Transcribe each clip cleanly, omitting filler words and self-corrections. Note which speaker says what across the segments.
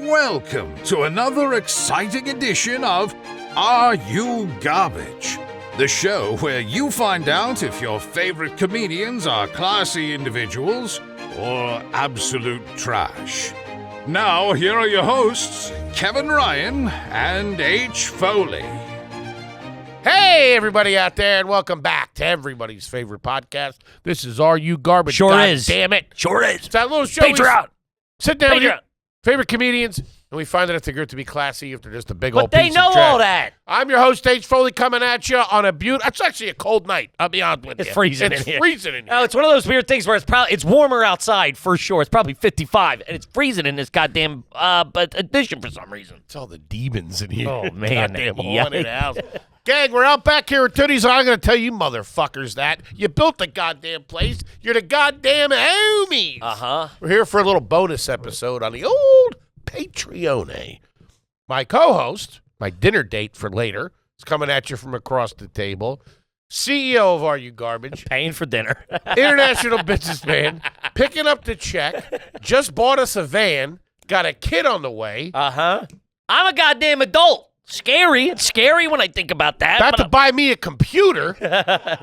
Speaker 1: welcome to another exciting edition of Are You Garbage? The show where you find out if your favorite comedians are classy individuals or absolute trash. Now, here are your hosts, Kevin Ryan and H. Foley.
Speaker 2: Hey, everybody out there, and welcome back to everybody's favorite podcast. This is Are You Garbage?
Speaker 3: Sure
Speaker 2: God
Speaker 3: is.
Speaker 2: Damn it.
Speaker 3: Sure is.
Speaker 2: It's that little show.
Speaker 3: Patreon.
Speaker 2: Sit down with your
Speaker 3: Patreon.
Speaker 2: favorite comedians, and we find out if they're good to be classy, if they're just a big
Speaker 3: But
Speaker 2: old
Speaker 3: they
Speaker 2: piece
Speaker 3: know
Speaker 2: of trash.
Speaker 3: all that.
Speaker 2: I'm your host, H. Foley, coming at you on a beautiful... It's actually a cold night, I'll be honest with you.
Speaker 3: It's freezing
Speaker 2: It's
Speaker 3: in here.
Speaker 2: freezing in here.
Speaker 3: Oh, it's one of those weird things where it's warmer outside for sure. It's probably 55, and it's freezing in this goddamn addition for some reason.
Speaker 2: It's all the demons in here.
Speaker 3: Oh, man.
Speaker 2: Goddamn
Speaker 3: Yikes.
Speaker 2: haunted house. Gang, we're out back here at Tootie's, and I'm going to tell you motherfuckers that. You built the goddamn place. You're the goddamn homies.
Speaker 3: Uh-huh.
Speaker 2: We're here for a little bonus episode on the old Patreon. My co-host, my dinner date for later, is coming at you from across the table. CEO of Are You Garbage,
Speaker 3: Paying for dinner.
Speaker 2: international businessman, picking up the check, just bought us a van, got a kid on the way,
Speaker 3: Uh-huh. I'm a goddamn adult. Scary. It's scary when I think about that.
Speaker 2: about to buy me a computer.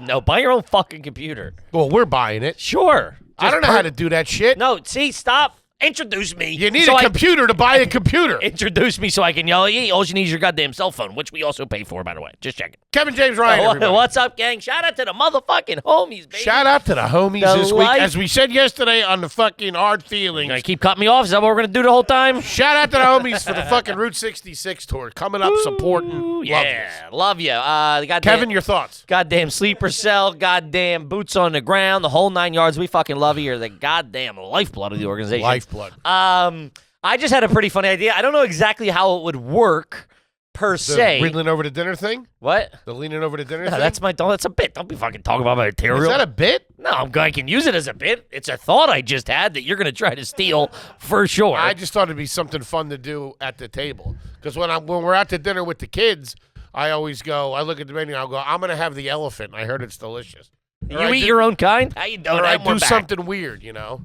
Speaker 3: No, buy your own fucking computer.
Speaker 2: Well, we're buying it.
Speaker 3: Sure.
Speaker 2: I don't know how to do that shit.
Speaker 3: No, see, stop. Introduce me.
Speaker 2: You need
Speaker 3: so
Speaker 2: a computer to buy a computer.
Speaker 3: Introduce me so I can yell at you. All you need is your goddamn cell phone, which we also pay for, by the way. Just checking.
Speaker 2: Kevin James Ryan, everybody.
Speaker 3: What's up, gang? Shout out to the motherfucking homies, baby.
Speaker 2: Shout out to the homies
Speaker 3: The
Speaker 2: this week.
Speaker 3: life-
Speaker 2: As we said yesterday on the fucking Hard
Speaker 3: You
Speaker 2: Feelings.
Speaker 3: gonna keep cutting me off? Is that what we're gonna do the whole time?
Speaker 2: Shout out to the homies for the fucking Route 66 tour. Coming up, supporting.
Speaker 3: Ooh,
Speaker 2: Love
Speaker 3: yeah, love you. The goddamn,
Speaker 2: Kevin, your thoughts?
Speaker 3: goddamn sleeper cell, goddamn boots on the ground, the whole 9 yards. We fucking love you. You're the goddamn lifeblood of the organization.
Speaker 2: Lifeblood.
Speaker 3: I just had a pretty funny idea. I don't know exactly how it would work per
Speaker 2: The
Speaker 3: se.
Speaker 2: leaning over the dinner thing?
Speaker 3: What?
Speaker 2: The leaning over the dinner
Speaker 3: No,
Speaker 2: thing?
Speaker 3: that's a bit. Don't be fucking talking about my material.
Speaker 2: Is that a bit?
Speaker 3: No, I can use it as a bit. It's a thought I just had that you're gonna try to steal for sure.
Speaker 2: I just thought it'd be something fun to do at the table. Because when we're out to dinner with the kids, I always go, I look at the menu, I'll go, I'm going to have the elephant. I heard it's delicious.
Speaker 3: you eat your own kind? How you doing?
Speaker 2: Or I
Speaker 3: And we're
Speaker 2: do
Speaker 3: back.
Speaker 2: something weird, you know?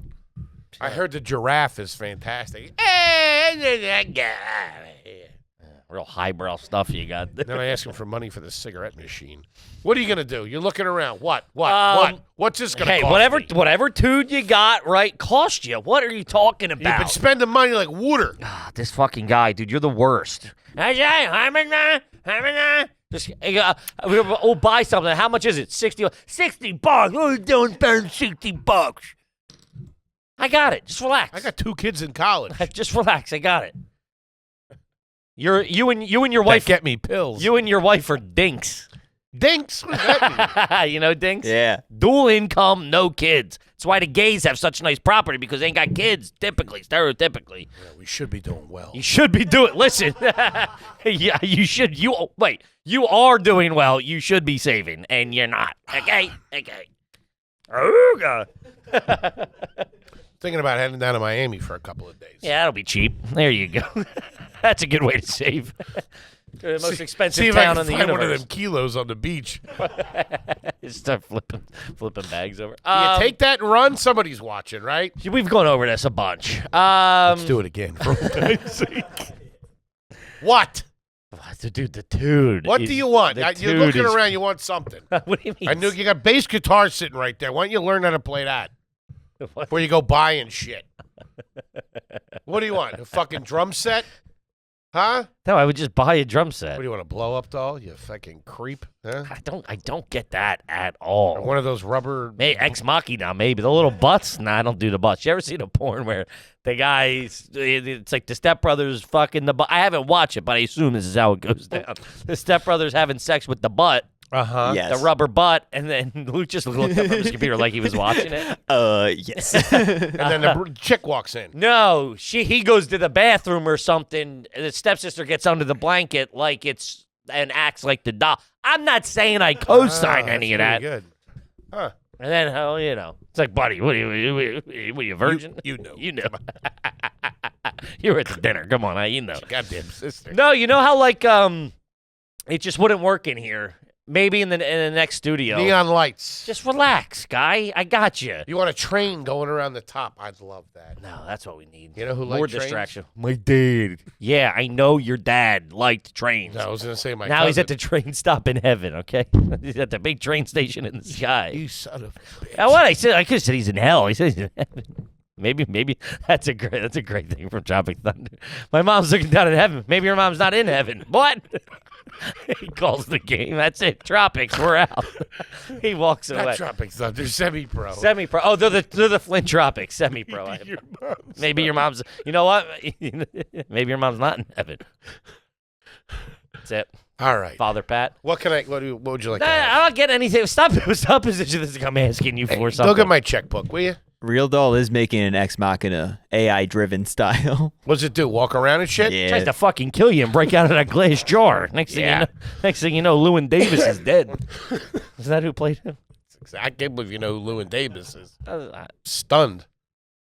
Speaker 2: I heard the giraffe is fantastic.
Speaker 3: Real highbrow stuff you got.
Speaker 2: Then I ask him for money for the cigarette machine. What are you gonna do? You're looking around. What? What's this gonna
Speaker 3: Hey,
Speaker 2: cost me?
Speaker 3: whatever dude you got, right, cost you. What are you talking
Speaker 2: You've
Speaker 3: about?
Speaker 2: been spending money like water.
Speaker 3: This fucking guy, dude, you're the worst. Just, we'll buy something. How much is it? $60. $60. Oh, don't spend $60. I got it. Just relax.
Speaker 2: I got 2 kids in college.
Speaker 3: Just relax. I got it. You and your wife
Speaker 2: That get me pills.
Speaker 3: You and your wife are dinks.
Speaker 2: Dinks. What does that mean?
Speaker 3: You know dinks?
Speaker 4: Yeah.
Speaker 3: Dual income, no kids. That's why the gays have such nice property, because they ain't got kids, stereotypically.
Speaker 2: Yeah, we should be doing well.
Speaker 3: You should be doing. Listen, yeah, you should. Wait. You are doing well. You should be saving, and you're not. Okay. Ooga.
Speaker 2: Thinking about heading down to Miami for a couple of days.
Speaker 3: Yeah, that'll be cheap. There you go. That's a good way to save. The most expensive
Speaker 2: See if I
Speaker 3: town
Speaker 2: can
Speaker 3: in the
Speaker 2: find
Speaker 3: universe.
Speaker 2: one of them kilos on the beach.
Speaker 3: Just start flipping bags over.
Speaker 2: You take that and run. Somebody's watching, right?
Speaker 3: We've gone over this a bunch.
Speaker 2: Let's do it again. For God's sake. What?
Speaker 3: Dude, the dude.
Speaker 2: What do you want?
Speaker 3: the
Speaker 2: You're
Speaker 3: dude
Speaker 2: looking
Speaker 3: is-
Speaker 2: around. You want something.
Speaker 3: What do you mean?
Speaker 2: I knew you got bass guitar sitting right there. Why don't you learn how to play that
Speaker 3: What?
Speaker 2: before you go buying shit? What do you want? A fucking drum set? Huh?
Speaker 3: No, I would just buy a drum set.
Speaker 2: What do you want, a blow up doll? You fucking creep? Huh?
Speaker 3: I don't get that at all.
Speaker 2: Or one of those rubber.
Speaker 3: Hey, Ex Machina, maybe. The little butts? Nah, I don't do the butts. You ever seen a porn where the guys, it's like the stepbrothers fucking the butt? I haven't watched it, but I assume this is how it goes down. The stepbrothers having sex with the butt,
Speaker 2: Uh-huh.
Speaker 4: Yes.
Speaker 3: the rubber butt, and then Luke just looked up from his computer like he was watching it.
Speaker 4: Yes.
Speaker 2: And then the chick walks in.
Speaker 3: No, he goes to the bathroom or something. The stepsister gets under the blanket like it's and acts like the doll. I'm not saying I co-sign any of that.
Speaker 2: Good. Huh.
Speaker 3: And then, it's like, buddy, what are you a virgin?
Speaker 2: You know.
Speaker 3: You know. You were at the dinner. Come on, you know.
Speaker 2: Goddamn sister.
Speaker 3: No, you know how, like, it just wouldn't work in here. Maybe in the next studio.
Speaker 2: Neon lights.
Speaker 3: Just relax, guy. I got you.
Speaker 2: You want a train going around the top? I'd love that.
Speaker 3: No, that's what we need.
Speaker 2: You know who
Speaker 3: More
Speaker 2: liked trains?
Speaker 3: distraction. My dad. Yeah, I know your dad liked trains.
Speaker 2: No, I was going to say my
Speaker 3: now he's
Speaker 2: cousin.
Speaker 3: at the train stop in heaven, okay? He's at the big train station in the sky.
Speaker 2: You son of a bitch.
Speaker 3: What I said, I could have said he's in hell. He said he's in heaven. Maybe that's a great thing from Tropic Thunder. My mom's looking down at heaven. Maybe your mom's not in heaven. What? He calls the game. That's it. Tropics, we're out. He walks away.
Speaker 2: Not Tropic Thunder, semi-pro.
Speaker 3: Semi-pro. Oh, they're the Flint Tropics. Semi-pro. Maybe your mom's. You know what? Maybe your mom's not in heaven. That's it.
Speaker 2: All right.
Speaker 3: Father Pat.
Speaker 2: What would you like to
Speaker 3: Nah,
Speaker 2: have?
Speaker 3: I don't get anything. Stop position. This is I'm asking you for something.
Speaker 2: Go get my checkbook, will you?
Speaker 4: Real Doll is making an Ex Machina AI-driven style.
Speaker 2: What's it do? Walk around and shit?
Speaker 4: Yeah.
Speaker 3: Tries to fucking kill you and break out of that glass jar. Next thing you know, Llewyn Davis is dead. Is that who played him?
Speaker 2: I can't believe you know who Llewyn Davis is. Stunned.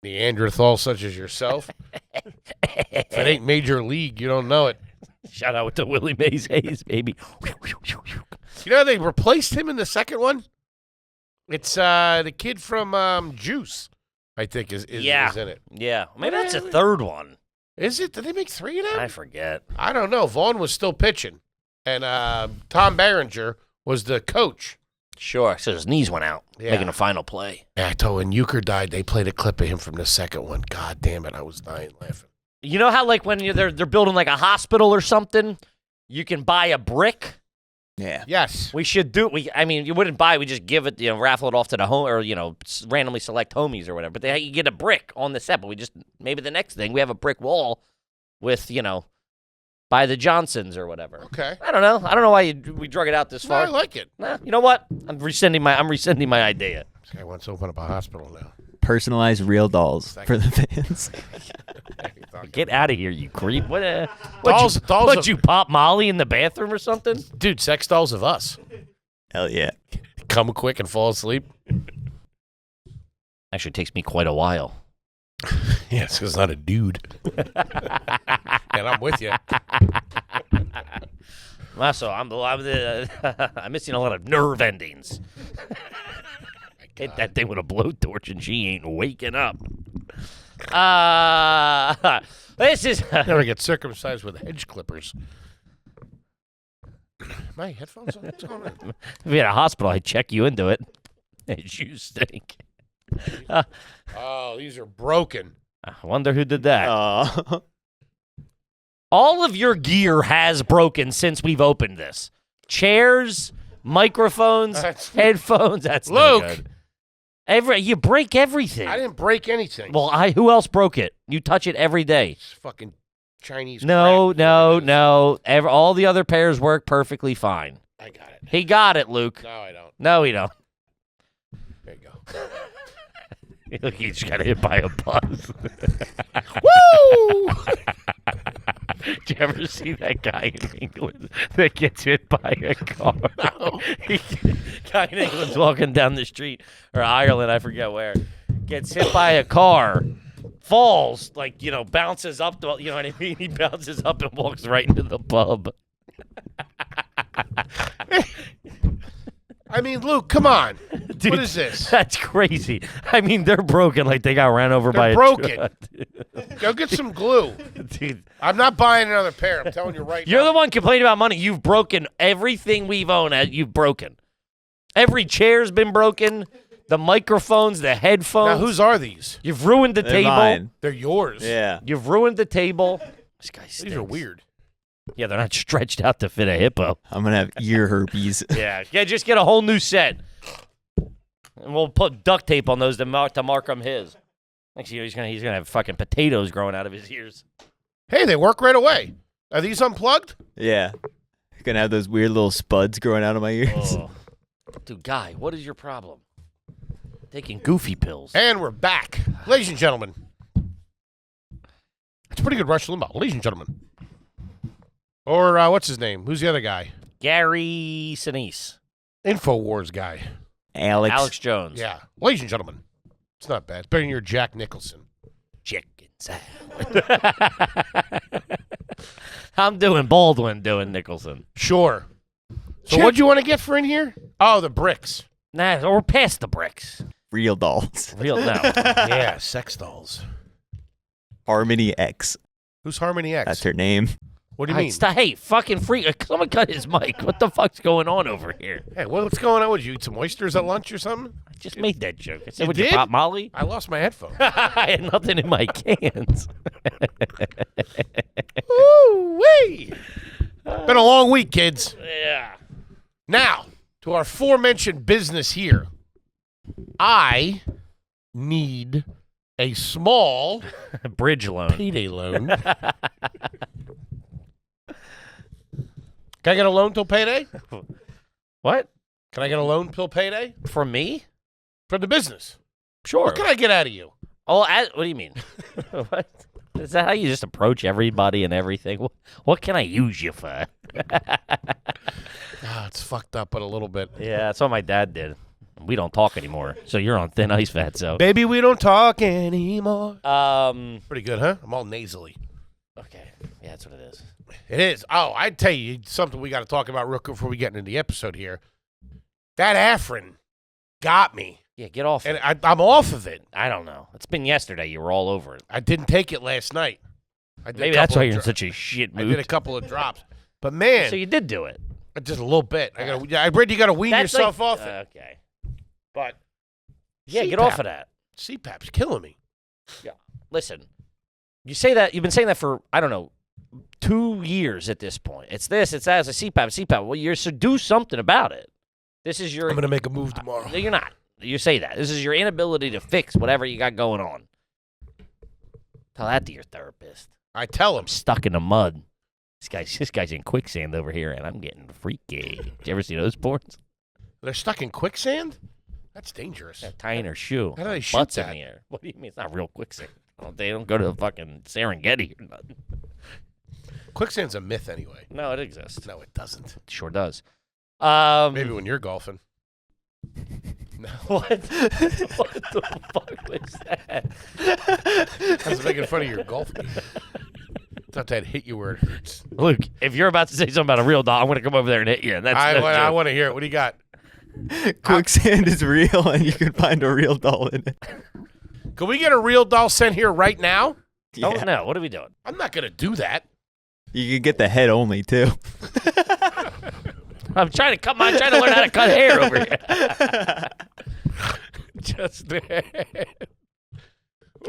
Speaker 2: Neanderthal such as yourself. If it ain't Major League, you don't know it.
Speaker 3: Shout out to Willie Mays Hayes, baby.
Speaker 2: You know they replaced him in the second one? It's the kid from Juice, I think, is in it.
Speaker 3: Yeah. Maybe that's a third one.
Speaker 2: Is it? Did they make 3 of them?
Speaker 3: I forget.
Speaker 2: I don't know. Vaughn was still pitching, and Tom Berenger was the coach.
Speaker 3: Sure. So his knees went out, making a final play.
Speaker 2: Yeah, I told when Euchre died, they played a clip of him from the second one. God damn it, I was dying laughing.
Speaker 3: You know how like when they're building like a hospital or something, you can buy a brick?
Speaker 4: Yeah.
Speaker 2: Yes.
Speaker 3: We should do I mean, you wouldn't buy, we just give it, raffle it off to the home or, randomly select homies or whatever. But you get a brick on the set, but we just, maybe the next thing, we have a brick wall with, by the Johnsons or whatever.
Speaker 2: Okay.
Speaker 3: I don't know. I don't know why we drug it out this
Speaker 2: No,
Speaker 3: far.
Speaker 2: I like it.
Speaker 3: Nah, you know what? I'm rescinding my idea.
Speaker 2: This guy wants to open up a hospital now.
Speaker 4: Personalized Real Dolls for the fans.
Speaker 3: Get out of here, you creep. What
Speaker 2: Dolls
Speaker 3: you pop Molly in the bathroom or something?
Speaker 2: Dude, sex dolls of us.
Speaker 4: Hell yeah.
Speaker 2: Come quick and fall asleep.
Speaker 3: Actually, takes me quite a while.
Speaker 2: Yes, because it's not a dude. And I'm with you.
Speaker 3: So I'm missing a lot of nerve endings. Hit that thing with a blowtorch and she ain't waking up. This is
Speaker 2: Never get circumcised with hedge clippers. My headphones on? What's going on?
Speaker 3: if you're at a hospital, I'd check you into it. You stink.
Speaker 2: Oh, these are broken.
Speaker 3: I wonder who did that.
Speaker 4: Oh.
Speaker 3: All of your gear has broken since we've opened this. Chairs, microphones, headphones. That's no
Speaker 2: Luke.
Speaker 3: good. You break everything.
Speaker 2: I didn't break anything.
Speaker 3: Well, who else broke it? You touch it every day.
Speaker 2: It's fucking Chinese
Speaker 3: No.
Speaker 2: crap.
Speaker 3: All the other pairs work perfectly fine.
Speaker 2: I got it.
Speaker 3: He got it, Luke.
Speaker 2: No, I don't.
Speaker 3: No, he don't.
Speaker 2: There you go.
Speaker 3: Look, he just got hit by a bus.
Speaker 2: Woo!
Speaker 3: Did you ever see that guy in England that gets hit by a car?
Speaker 2: No.
Speaker 3: Guy in England's walking down the street, or Ireland, I forget where, gets hit by a car, falls, bounces up, you know what I mean? He bounces up and walks right into the pub.
Speaker 2: I mean, Luke, come on.
Speaker 3: Dude,
Speaker 2: what is this?
Speaker 3: That's crazy. I mean, they're broken like they got ran over by
Speaker 2: They're
Speaker 3: a
Speaker 2: broken.
Speaker 3: truck.
Speaker 2: Go get some glue.
Speaker 3: Dude,
Speaker 2: I'm not buying another pair. I'm telling you right
Speaker 3: you're
Speaker 2: now.
Speaker 3: the one complaining about money. You've broken everything we've owned. You've broken. Every chair's been broken. The microphones, the headphones.
Speaker 2: Now, whose are these?
Speaker 3: You've ruined the
Speaker 4: They're
Speaker 3: table.
Speaker 4: mine.
Speaker 2: They're yours.
Speaker 4: Yeah.
Speaker 3: You've ruined the table. This guy stinks.
Speaker 2: These are weird.
Speaker 3: Yeah, they're not stretched out to fit a hippo.
Speaker 4: I'm going to have ear herpes.
Speaker 3: Yeah, just get a whole new set. And we'll put duct tape on those to mark them his. Next year, he's gonna have fucking potatoes growing out of his ears.
Speaker 2: Hey, they work right away. Are these unplugged?
Speaker 4: Yeah. Going to have those weird little spuds growing out of my ears.
Speaker 3: Oh. Dude, Guy, what is your problem? Taking goofy pills.
Speaker 2: And we're back. Ladies and gentlemen. It's a pretty good Rush Limbaugh. Ladies and gentlemen. Or what's his name? Who's the other guy?
Speaker 3: Gary Sinise.
Speaker 2: InfoWars guy.
Speaker 3: Alex Jones.
Speaker 2: Yeah. Ladies and gentlemen. It's not bad. It's better than your Jack Nicholson.
Speaker 3: Chicken salad. I'm doing Baldwin doing Nicholson.
Speaker 2: Sure. So what'd you want to get for in here? Oh, the bricks.
Speaker 3: Nah, or past the bricks.
Speaker 4: Real dolls.
Speaker 3: Real no.
Speaker 2: Yeah, sex dolls.
Speaker 4: Harmony X.
Speaker 2: Who's Harmony X?
Speaker 4: That's her name.
Speaker 2: What do you mean?
Speaker 3: Hey, fucking freak! Someone cut his mic. What the fuck's going on over here?
Speaker 2: Hey, what's going on? Would you eat some oysters at lunch or something?
Speaker 3: I just made that joke. I said,
Speaker 2: You
Speaker 3: "Would
Speaker 2: did?
Speaker 3: you pop Molly?"
Speaker 2: I lost my headphone.
Speaker 3: I had nothing in my cans.
Speaker 2: Woo-wee! Been a long week, kids.
Speaker 3: Yeah.
Speaker 2: Now, to our aforementioned business here. I need a small
Speaker 3: Bridge loan.
Speaker 2: payday loan. Can I get a loan till payday?
Speaker 3: What?
Speaker 2: Can I get a loan till payday?
Speaker 3: From me?
Speaker 2: For the business.
Speaker 3: Sure.
Speaker 2: What can I get out of you?
Speaker 3: Oh, what do you mean? What? Is that how you just approach everybody and everything? What can I use you for?
Speaker 2: It's fucked up, but a little bit.
Speaker 3: Yeah, that's what my dad did. We don't talk anymore, so you're on thin ice, Fatso.
Speaker 2: Baby, we don't talk anymore.
Speaker 3: Pretty
Speaker 2: Good, huh? I'm all nasally.
Speaker 3: Okay. Yeah, that's what it is.
Speaker 2: It is. Oh, I'd tell you something we got to talk about real quick before we get into the episode here. That Afrin got me.
Speaker 3: Yeah, get off
Speaker 2: And
Speaker 3: it.
Speaker 2: I'm off of it.
Speaker 3: I don't know. It's been yesterday. You were all over it.
Speaker 2: I didn't take it last night. I did
Speaker 3: Maybe
Speaker 2: a
Speaker 3: that's
Speaker 2: couple
Speaker 3: why
Speaker 2: of
Speaker 3: you're in
Speaker 2: dro-
Speaker 3: such a shit
Speaker 2: I
Speaker 3: mood.
Speaker 2: did a couple of drops. But, man,
Speaker 3: So you did do it.
Speaker 2: just a little bit. I read you got to wean
Speaker 3: That's
Speaker 2: yourself
Speaker 3: like-
Speaker 2: off it.
Speaker 3: Okay.
Speaker 2: But
Speaker 3: Yeah, get
Speaker 2: CPAP.
Speaker 3: off of that.
Speaker 2: CPAP's killing me.
Speaker 3: Listen, you say that. You've been saying that for, I don't know, 2 years at this point. It's this, it's that, it's a CPAP. Well, so do something about it. This is your.
Speaker 2: I'm going to make a move tomorrow.
Speaker 3: No, you're not. You say that. This is your inability to fix whatever you got going on. Tell that to your therapist.
Speaker 2: I tell him.
Speaker 3: I'm stuck in the mud. This guy's in quicksand over here, and I'm getting freaky. Did you ever see those porns?
Speaker 2: They're stuck in quicksand? That's dangerous.
Speaker 3: They're tying her shoe.
Speaker 2: How do they shoot
Speaker 3: Butts
Speaker 2: that?
Speaker 3: in the air. What do you mean? It's not real quicksand. They don't go to the fucking Serengeti or nothing.
Speaker 2: Quicksand's a myth anyway.
Speaker 3: No, it exists.
Speaker 2: No, it doesn't.
Speaker 3: It sure does.
Speaker 2: Maybe when you're golfing.
Speaker 3: What? What the fuck was that?
Speaker 2: I was making fun of your golf game. Thought that hit you where it hurts.
Speaker 3: Luke, if you're about to say something about a real doll, I'm going to come over there and hit you. And that's
Speaker 2: I
Speaker 3: joke.
Speaker 2: want to hear it. What do you got?
Speaker 4: Quicksand is real, and you can find a real doll in it.
Speaker 2: Can we get a real doll sent here right now?
Speaker 3: Oh, no. What are we doing?
Speaker 2: I'm not going to do that.
Speaker 4: You can get the head only, too.
Speaker 3: I'm trying to learn how to cut hair over here.
Speaker 2: Just there.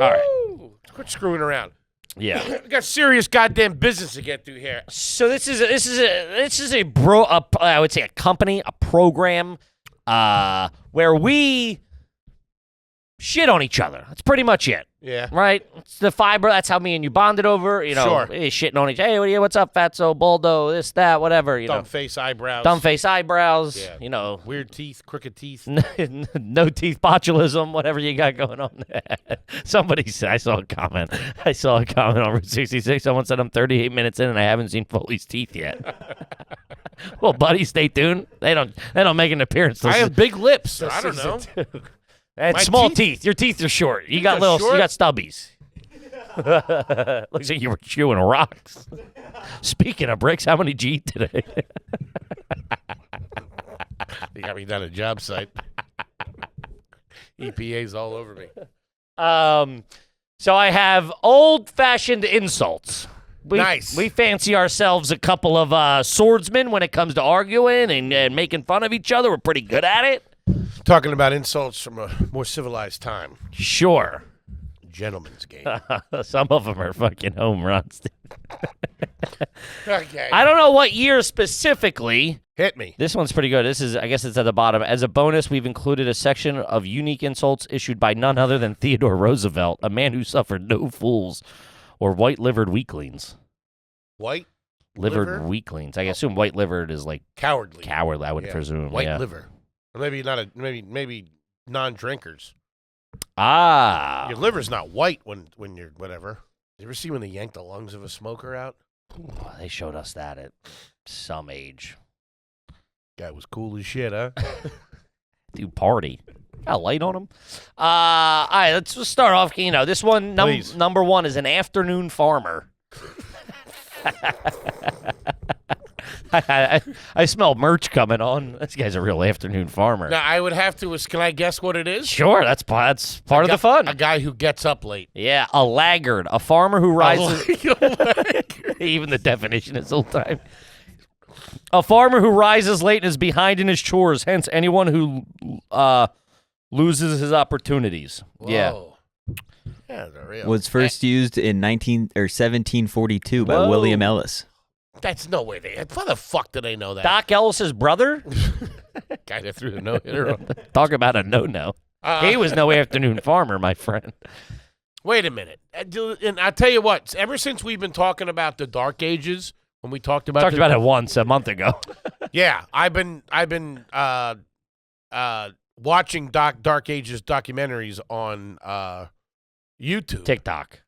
Speaker 3: All right.
Speaker 2: Woo! Quit screwing around.
Speaker 3: Yeah.
Speaker 2: We got serious goddamn business to get through here.
Speaker 3: So this is I would say a company, a program, where we shit on each other. That's pretty much it.
Speaker 2: Yeah.
Speaker 3: Right? It's the fiber. That's how me and you bonded over. You know,
Speaker 2: Sure.
Speaker 3: shitting on each other. Hey, what's up, Fatso, Baldo, this, that, whatever. You
Speaker 2: Dumb
Speaker 3: know,
Speaker 2: face, eyebrows.
Speaker 3: dumb face, eyebrows.
Speaker 2: Yeah.
Speaker 3: You know,
Speaker 2: Weird teeth, crooked teeth.
Speaker 3: no teeth botulism, whatever you got going on there. Somebody said, I saw a comment on Route 66. Someone said I'm 38 minutes in and I haven't seen Foley's teeth yet. Well, buddy, stay tuned. They don't make an appearance. till
Speaker 2: I have big lips. So I don't
Speaker 3: season
Speaker 2: know.
Speaker 3: 2. And
Speaker 2: My
Speaker 3: small
Speaker 2: teeth-
Speaker 3: teeth. Your teeth are short. You got
Speaker 2: are short?
Speaker 3: you got stubbies. Looks like you were chewing rocks. Speaking of bricks, how many G today?
Speaker 2: You got me down a job site. EPA's all over me.
Speaker 3: So I have old-fashioned insults.
Speaker 2: Nice.
Speaker 3: We fancy ourselves a couple of swordsmen when it comes to arguing and making fun of each other. We're pretty good at it.
Speaker 2: Talking about insults from a more civilized time.
Speaker 3: Sure.
Speaker 2: Gentleman's game.
Speaker 3: Some of them are fucking home runs.
Speaker 2: Okay.
Speaker 3: I don't know what year specifically.
Speaker 2: Hit me.
Speaker 3: This one's pretty good. I guess it's at the bottom. As a bonus, we've included a section of unique insults issued by none other than Theodore Roosevelt, a man who suffered no fools or white-livered weaklings.
Speaker 2: White?
Speaker 3: Livered
Speaker 2: Liver?
Speaker 3: weaklings. I assume white-livered is like
Speaker 2: Cowardly.
Speaker 3: coward, I would
Speaker 2: Yeah.
Speaker 3: presume.
Speaker 2: White
Speaker 3: yeah.
Speaker 2: liver. Or maybe non-drinkers.
Speaker 3: Ah.
Speaker 2: Your liver's not white when you're whatever. You ever see when they yank the lungs of a smoker out?
Speaker 3: Oh, they showed us that at some age.
Speaker 2: Guy was cool as shit, huh?
Speaker 3: Dude, party. Got a light on him. All right, let's just start off. You know, this one,
Speaker 2: Please.
Speaker 3: number one, is an afternoon farmer. I smell merch coming on. This guy's a real afternoon farmer.
Speaker 2: Now, I would have to, can I guess what it is?
Speaker 3: Sure, that's part of the fun.
Speaker 2: A guy who gets up late.
Speaker 3: Yeah, a laggard, a farmer who rises.
Speaker 2: Laggard.
Speaker 3: Even the definition is old time. A farmer who rises late and is behind in his chores. Hence, anyone who loses his opportunities. Yeah.
Speaker 2: Whoa. Yeah, they're real.
Speaker 4: Was first used in 1742 by
Speaker 3: Whoa.
Speaker 4: William Ellis.
Speaker 2: That's no way. How the fuck do they know that?
Speaker 3: Doc Ellis's brother?
Speaker 2: Guy that threw the no-hitter on.
Speaker 3: Talk about a no-no. He was no afternoon farmer, my friend.
Speaker 2: Wait a minute. And I tell you what, ever since we've been talking about the Dark Ages, when we talked about
Speaker 3: About it once a month ago.
Speaker 2: Yeah, I've been watching Dark Ages documentaries on YouTube.
Speaker 3: TikTok.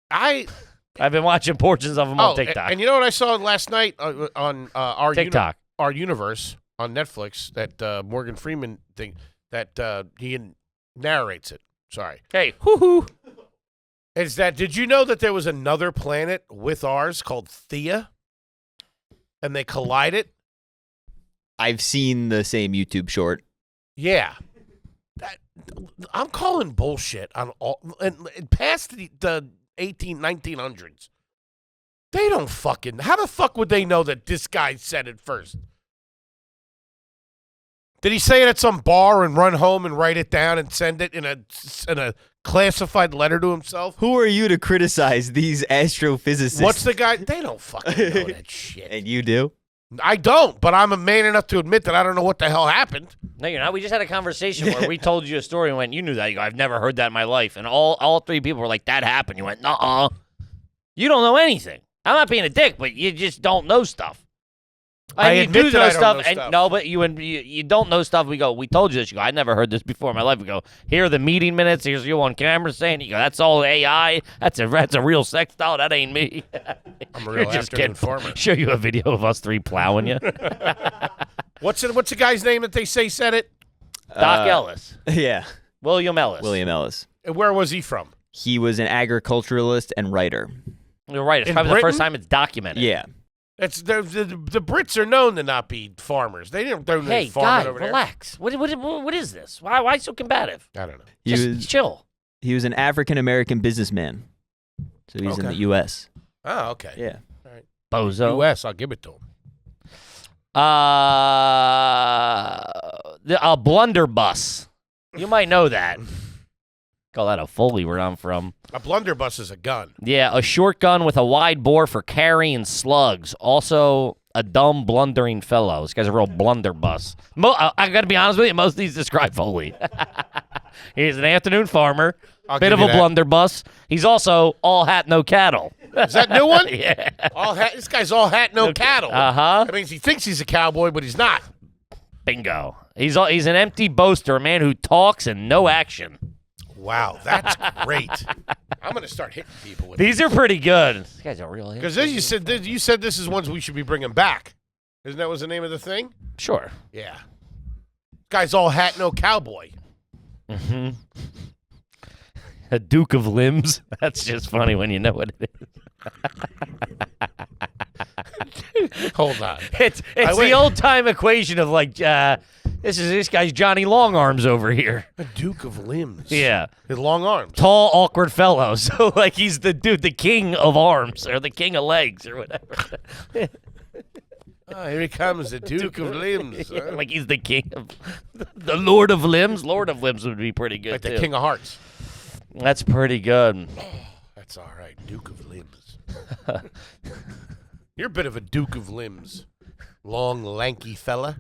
Speaker 2: I've
Speaker 3: been watching portions of them on TikTok.
Speaker 2: And you know what I saw last night on our
Speaker 3: TikTok.
Speaker 2: Our Universe on Netflix, that Morgan Freeman thing, that he narrates it. Sorry.
Speaker 3: Hey, hoo-hoo.
Speaker 2: Is that, did you know that there was another planet with ours called Thea? And they collided?
Speaker 4: I've seen the same YouTube short.
Speaker 2: Yeah. I'm calling bullshit on all, and past the 1900s. They don't fucking, how the fuck would they know that this guy said it first? Did he say it at some bar and run home and write it down and send it in a classified letter to himself?
Speaker 4: Who are you to criticize these astrophysicists?
Speaker 2: What's the guy? They don't fucking know that shit.
Speaker 4: And you do?
Speaker 2: I don't, but I'm a man enough to admit that I don't know what the hell happened.
Speaker 3: No, you're not. We just had a conversation where we told you a story and went, you knew that. You go, I've never heard that in my life. And all three people were like, that happened. You went, nuh-uh. You don't know anything. I'm not being a dick, but you just don't know stuff.
Speaker 2: I
Speaker 3: you
Speaker 2: admit
Speaker 3: do
Speaker 2: that
Speaker 3: know
Speaker 2: I don't
Speaker 3: stuff,
Speaker 2: know
Speaker 3: and
Speaker 2: stuff.
Speaker 3: no, but you don't know stuff. We go, we told you this. You go, I never heard this before in my life. We go, here are the meeting minutes. Here's you on camera saying. You go, that's all AI. That's a real sex doll. That ain't me.
Speaker 2: I'm a real
Speaker 3: just
Speaker 2: afternoon
Speaker 3: kidding.
Speaker 2: farmer.
Speaker 3: Show you a video of us three plowing you.
Speaker 2: What's the guy's name that they say said it?
Speaker 3: Doc Ellis,
Speaker 4: Yeah.
Speaker 3: William Ellis.
Speaker 4: William Ellis.
Speaker 2: And where was he from?
Speaker 4: He was an agriculturalist and writer.
Speaker 3: You're right. It's
Speaker 2: In
Speaker 3: probably the first
Speaker 2: Britain?
Speaker 3: time it's documented.
Speaker 4: Yeah.
Speaker 2: It's the Brits are known to not be farmers. They don't
Speaker 3: Hey,
Speaker 2: farm
Speaker 3: guy,
Speaker 2: over there.
Speaker 3: relax. What is this? Why so combative?
Speaker 2: I don't know.
Speaker 3: Just chill.
Speaker 4: He was an African American businessman. So he's in
Speaker 2: Okay.
Speaker 4: the U.S.
Speaker 2: Oh, okay.
Speaker 4: Yeah.
Speaker 3: Bozo.
Speaker 2: U.S. I'll give it to him.
Speaker 3: A blunderbuss. You might know that. Call that a Foley where I'm from.
Speaker 2: A blunderbuss is a gun.
Speaker 3: Yeah, a short gun with a wide bore for carrying slugs. Also, a dumb, blundering fellow. This guy's a real blunderbuss. I got to be honest with you, most of these describe Foley. He's an afternoon farmer,
Speaker 2: I'll
Speaker 3: bit
Speaker 2: give
Speaker 3: of
Speaker 2: you
Speaker 3: a
Speaker 2: that.
Speaker 3: blunderbuss. He's also all hat, no cattle.
Speaker 2: Is that a new one?
Speaker 3: Yeah.
Speaker 2: This guy's all hat, no cattle.
Speaker 3: Uh-huh.
Speaker 2: That means he thinks he's a cowboy, but he's not.
Speaker 3: Bingo. He's an empty boaster, a man who talks and no action.
Speaker 2: Wow, that's great. I'm going to start hitting people with
Speaker 3: These are pretty good. This guy's a real hit.
Speaker 2: because you said this is ones we should be bringing back. Isn't that was the name of the thing?
Speaker 3: Sure.
Speaker 2: Yeah. Guy's all hat, no cowboy.
Speaker 3: Mm-hmm. A Duke of Limbs. That's just funny when you know what it is.
Speaker 2: Hold on.
Speaker 3: It's the old time equation of like this guy's Johnny Long Arms over here.
Speaker 2: A Duke of Limbs.
Speaker 3: Yeah.
Speaker 2: His long arms.
Speaker 3: Tall, awkward fellow. So like he's the dude, the king of arms or the king of legs or whatever.
Speaker 2: Oh, here he comes, the Duke of Limbs.
Speaker 3: Yeah,
Speaker 2: huh?
Speaker 3: like he's the king of the Lord of Limbs. Lord of Limbs would be pretty good
Speaker 2: Like
Speaker 3: too.
Speaker 2: the King of Hearts.
Speaker 3: That's pretty good.
Speaker 2: That's all right. Duke of Limbs. You're a bit of a Duke of Limbs. Long, lanky fella.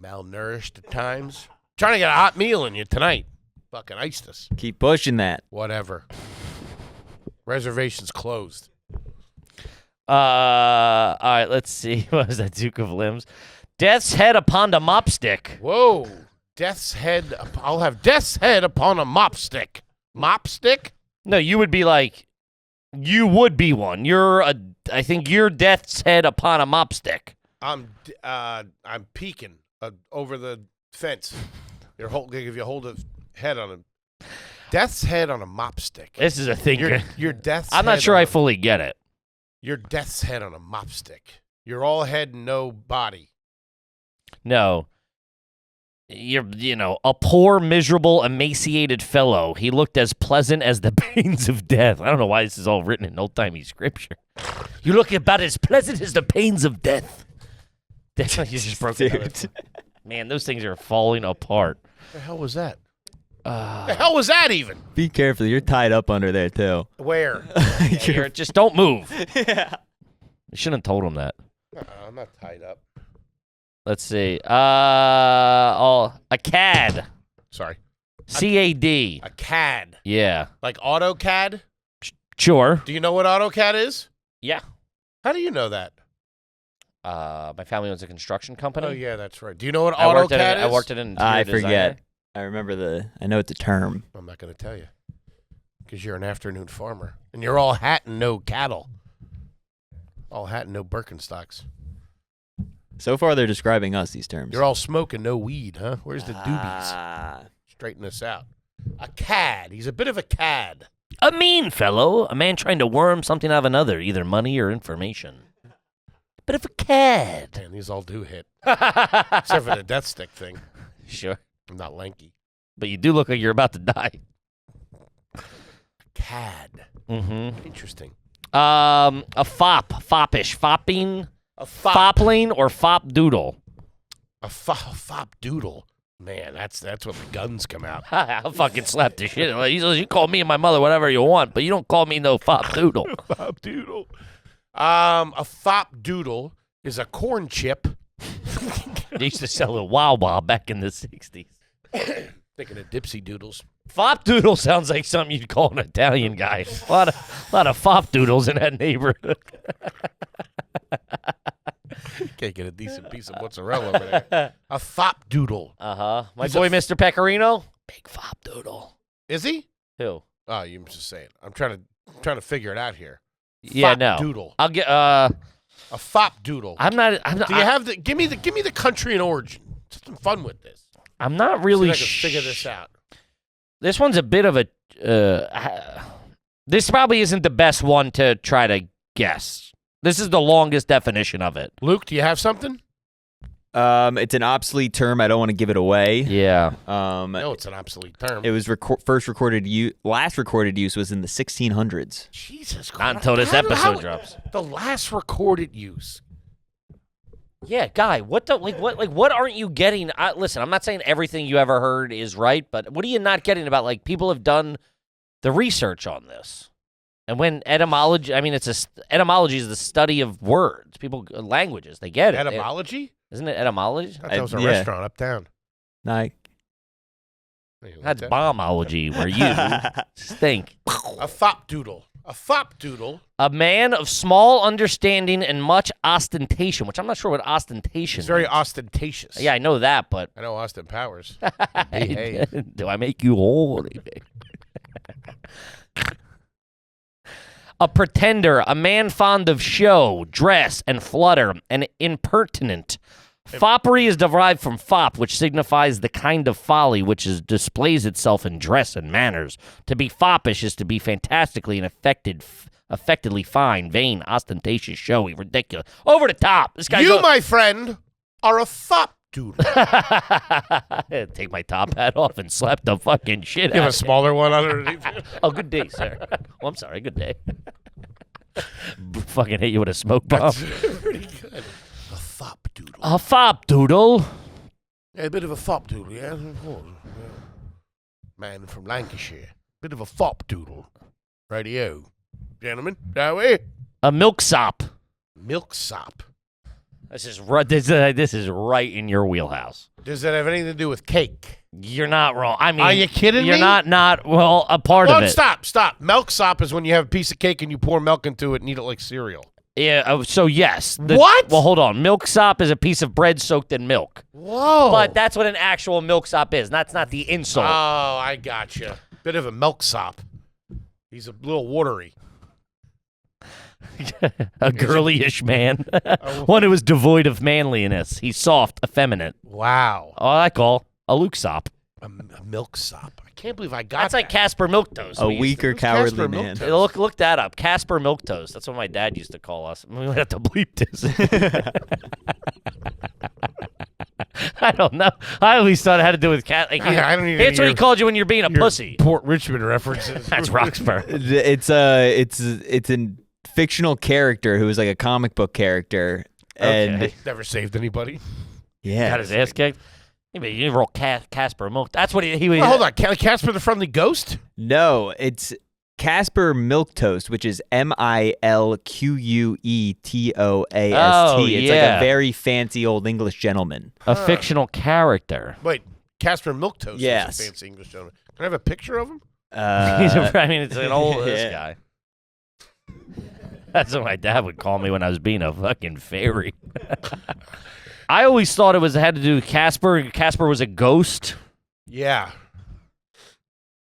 Speaker 2: Malnourished at times. Trying to get a hot meal in you tonight. Fucking iced us.
Speaker 4: Keep pushing that.
Speaker 2: Whatever. Reservations closed.
Speaker 3: All right, let's see. What was that Duke of Limbs? Death's head upon the mop stick.
Speaker 2: Whoa. Death's head. I'll have Death's head upon a mop stick. Mop stick?
Speaker 3: No, you would be like, you would be one. I think you're Death's head upon a mop stick.
Speaker 2: I'm peeking over the fence. If you hold a head on a Death's head on a mop stick.
Speaker 3: This is a thing.
Speaker 2: Your Death's
Speaker 3: I'm not
Speaker 2: head
Speaker 3: sure
Speaker 2: on
Speaker 3: I
Speaker 2: a-
Speaker 3: fully get it.
Speaker 2: Your Death's head on a mop stick. You're all head and no body.
Speaker 3: No. A poor, miserable, emaciated fellow. He looked as pleasant as the pains of death. I don't know why this is all written in old-timey scripture. You look about as pleasant as the pains of death. You just broke it. Man, those things are falling apart.
Speaker 2: What the hell was that? The hell was that even?
Speaker 4: Be careful. You're tied up under there, too.
Speaker 2: Where?
Speaker 3: Just don't move.
Speaker 4: Yeah.
Speaker 3: You shouldn't have told him that.
Speaker 2: I'm not tied up.
Speaker 3: Let's see. A CAD.
Speaker 2: Sorry.
Speaker 3: CAD.
Speaker 2: A CAD.
Speaker 3: Yeah.
Speaker 2: Like AutoCAD?
Speaker 3: Sure.
Speaker 2: Do you know what AutoCAD is?
Speaker 3: Yeah.
Speaker 2: How do you know that?
Speaker 3: My family owns a construction company.
Speaker 2: Oh, yeah, that's right. Do you know what
Speaker 3: I worked
Speaker 2: AutoCAD is?
Speaker 3: I worked at an interior
Speaker 4: I
Speaker 3: designer.
Speaker 4: forget. I remember I know it's a term.
Speaker 2: I'm not going to tell you. Because you're an afternoon farmer. And you're all hat and no cattle. All hat and no Birkenstocks.
Speaker 4: So far, they're describing us, these terms.
Speaker 2: You're all smoking no weed, huh? Where's the doobies? Straighten this out. A cad. He's a bit of a cad.
Speaker 3: A mean fellow. A man trying to worm something out of another, either money or information. Bit of a cad.
Speaker 2: Man, these all do hit. Except for the death stick thing.
Speaker 3: Sure.
Speaker 2: I'm not lanky.
Speaker 3: But you do look like you're about to die.
Speaker 2: Cad.
Speaker 3: Mm-hmm.
Speaker 2: Interesting.
Speaker 3: A foppish, fopping,
Speaker 2: A fop.
Speaker 3: foppling, or fop doodle.
Speaker 2: A fop doodle. Man, that's when the guns come out.
Speaker 3: I'll fucking slap the shit. You call me and my mother whatever you want, but you don't call me no fop doodle.
Speaker 2: Fop doodle. A fop doodle is a corn chip.
Speaker 3: They used to sell a Wawa back in the 60s.
Speaker 2: Thinking of Dipsy Doodles.
Speaker 3: Fop doodle sounds like something you'd call an Italian guy. A lot of fop doodles in that neighborhood.
Speaker 2: Can't get a decent piece of mozzarella over there. A fop doodle.
Speaker 3: Uh-huh. My
Speaker 2: He's
Speaker 3: boy, Mr. Pecorino, big fop doodle.
Speaker 2: Is he?
Speaker 3: Who?
Speaker 2: Oh, you're just saying. I'm trying to figure it out here.
Speaker 3: Yeah,
Speaker 2: Fop
Speaker 3: no.
Speaker 2: doodle.
Speaker 3: I'll get.
Speaker 2: A fop doodle.
Speaker 3: I'm not.
Speaker 2: Do you have the? Give me the country and origin. Just some fun with this.
Speaker 3: I'm not really.
Speaker 2: See if I can figure this out.
Speaker 3: This one's a bit of a. This probably isn't the best one to try to guess. This is the longest definition of it.
Speaker 2: Luke, do you have something?
Speaker 4: It's an obsolete term. I don't want to give it away.
Speaker 3: Yeah.
Speaker 2: No, it's an obsolete term.
Speaker 4: It was last recorded use was in the 1600s.
Speaker 2: Jesus Christ.
Speaker 3: Not until this episode drops.
Speaker 2: The last recorded use.
Speaker 3: Yeah, guy. What aren't you getting? Listen, I'm not saying everything you ever heard is right, but what are you not getting about? Like, people have done the research on this. And when etymology, etymology is the study of words, languages. They get it.
Speaker 2: Etymology?
Speaker 3: Isn't it etymology?
Speaker 2: I thought that was a
Speaker 4: yeah.
Speaker 2: restaurant uptown.
Speaker 4: Like,
Speaker 3: That's bombology, where you stink.
Speaker 2: A fop doodle. A fop doodle.
Speaker 3: A man of small understanding and much ostentation, which I'm not sure what ostentation
Speaker 2: It's very
Speaker 3: means.
Speaker 2: ostentatious.
Speaker 3: Yeah, I know that, but
Speaker 2: I know Austin Powers. Behave.
Speaker 3: do I make you horny? A pretender, a man fond of show, dress, and flutter, and impertinent. Foppery is derived from fop, which signifies the kind of folly which displays itself in dress and manners. To be foppish is to be fantastically and affectedly fine, vain, ostentatious, showy, ridiculous. Over the top. This guy's
Speaker 2: My friend, are a fop doodle.
Speaker 3: Take my top hat off and slap the fucking shit
Speaker 2: You have
Speaker 3: out
Speaker 2: a
Speaker 3: of
Speaker 2: smaller one underneath it?
Speaker 3: Oh, good day, sir. Oh, I'm sorry. Good day. Fucking hit you with a smoke bomb.
Speaker 2: That's pretty good. A fop doodle.
Speaker 3: A fop doodle.
Speaker 2: Yeah, a bit of a fop doodle, yeah. Man from Lancashire. Bit of a fop doodle. Radio. Gentlemen, shall we?
Speaker 3: A milksop.
Speaker 2: Milksop.
Speaker 3: This is right. This is right in your wheelhouse.
Speaker 2: Does that have anything to do with cake?
Speaker 3: You're not wrong. I mean,
Speaker 2: Are you kidding
Speaker 3: you're
Speaker 2: me?
Speaker 3: not. Well, a part of it.
Speaker 2: Stop. Milksop is when you have a piece of cake and you pour milk into it and eat it like cereal.
Speaker 3: Yeah. So yes.
Speaker 2: What?
Speaker 3: Well, hold on. Milksop is a piece of bread soaked in milk.
Speaker 2: Whoa.
Speaker 3: But that's what an actual milksop is. That's not the insult.
Speaker 2: Oh, I gotcha. Bit of a milksop. He's a little watery.
Speaker 3: A girly-ish man. One who is devoid of manliness. He's soft, effeminate.
Speaker 2: Wow.
Speaker 3: Oh, I call a luksop.
Speaker 2: A milksop. I can't believe I got
Speaker 3: That's like
Speaker 2: that.
Speaker 3: Casper Milquetoast.
Speaker 4: A
Speaker 3: we used
Speaker 4: weaker,
Speaker 2: Who's
Speaker 4: cowardly
Speaker 2: Casper
Speaker 4: man.
Speaker 2: Milquetoast?
Speaker 3: Look that up. Casper Milquetoast. That's what my dad used to call us. We might have to bleep this. I don't know. I always thought it had to do with cat. Like,
Speaker 2: I don't even
Speaker 3: That's what he
Speaker 2: hear
Speaker 3: called you when you're being a
Speaker 2: your
Speaker 3: pussy.
Speaker 2: Port Richmond references.
Speaker 3: That's Roxburgh.
Speaker 4: It's a fictional character who was like a comic book character, and
Speaker 3: Okay.
Speaker 2: Never saved anybody.
Speaker 4: yeah,
Speaker 3: Got his ass kicked. Yeah, but you roll Casper Milk. That's what he was.
Speaker 2: Well, hold on. Casper the Friendly Ghost?
Speaker 4: no, it's Casper Milquetoast, which is Milquetoast.
Speaker 3: Oh,
Speaker 4: It's like
Speaker 3: yeah.
Speaker 4: a very fancy old English gentleman.
Speaker 3: A fictional character.
Speaker 2: Wait, Casper Milquetoast
Speaker 4: Yes.
Speaker 2: is a fancy English gentleman. Can I have a picture of him?
Speaker 3: I mean, it's an old this
Speaker 4: yeah.
Speaker 3: guy. That's what my dad would call me when I was being a fucking fairy. I always thought it had to do with Casper. Casper was a ghost.
Speaker 2: Yeah.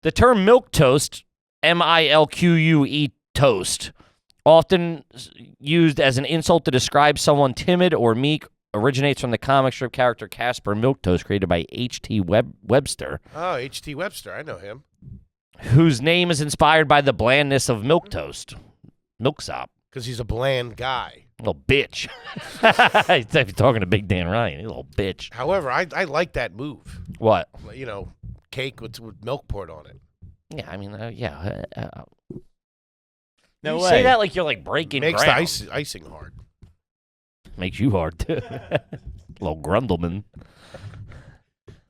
Speaker 3: The term milk toast, milque toast, often used as an insult to describe someone timid or meek, originates from the comic strip character Casper Milquetoast, created by H.T. Webster,
Speaker 2: Oh, H.T. Webster. I know him.
Speaker 3: whose name is inspired by the blandness of milk toast. Milksop.
Speaker 2: Because he's a bland guy.
Speaker 3: Little bitch. He's talking to Big Dan Ryan. You little bitch.
Speaker 2: However, I like that move.
Speaker 3: What?
Speaker 2: You know, cake with milk poured on it.
Speaker 3: Yeah, I mean, yeah.
Speaker 4: No
Speaker 3: you
Speaker 4: way.
Speaker 3: say that like you're like breaking
Speaker 2: Makes
Speaker 3: ground.
Speaker 2: the icing hard.
Speaker 3: Makes you hard too. Little Grundleman.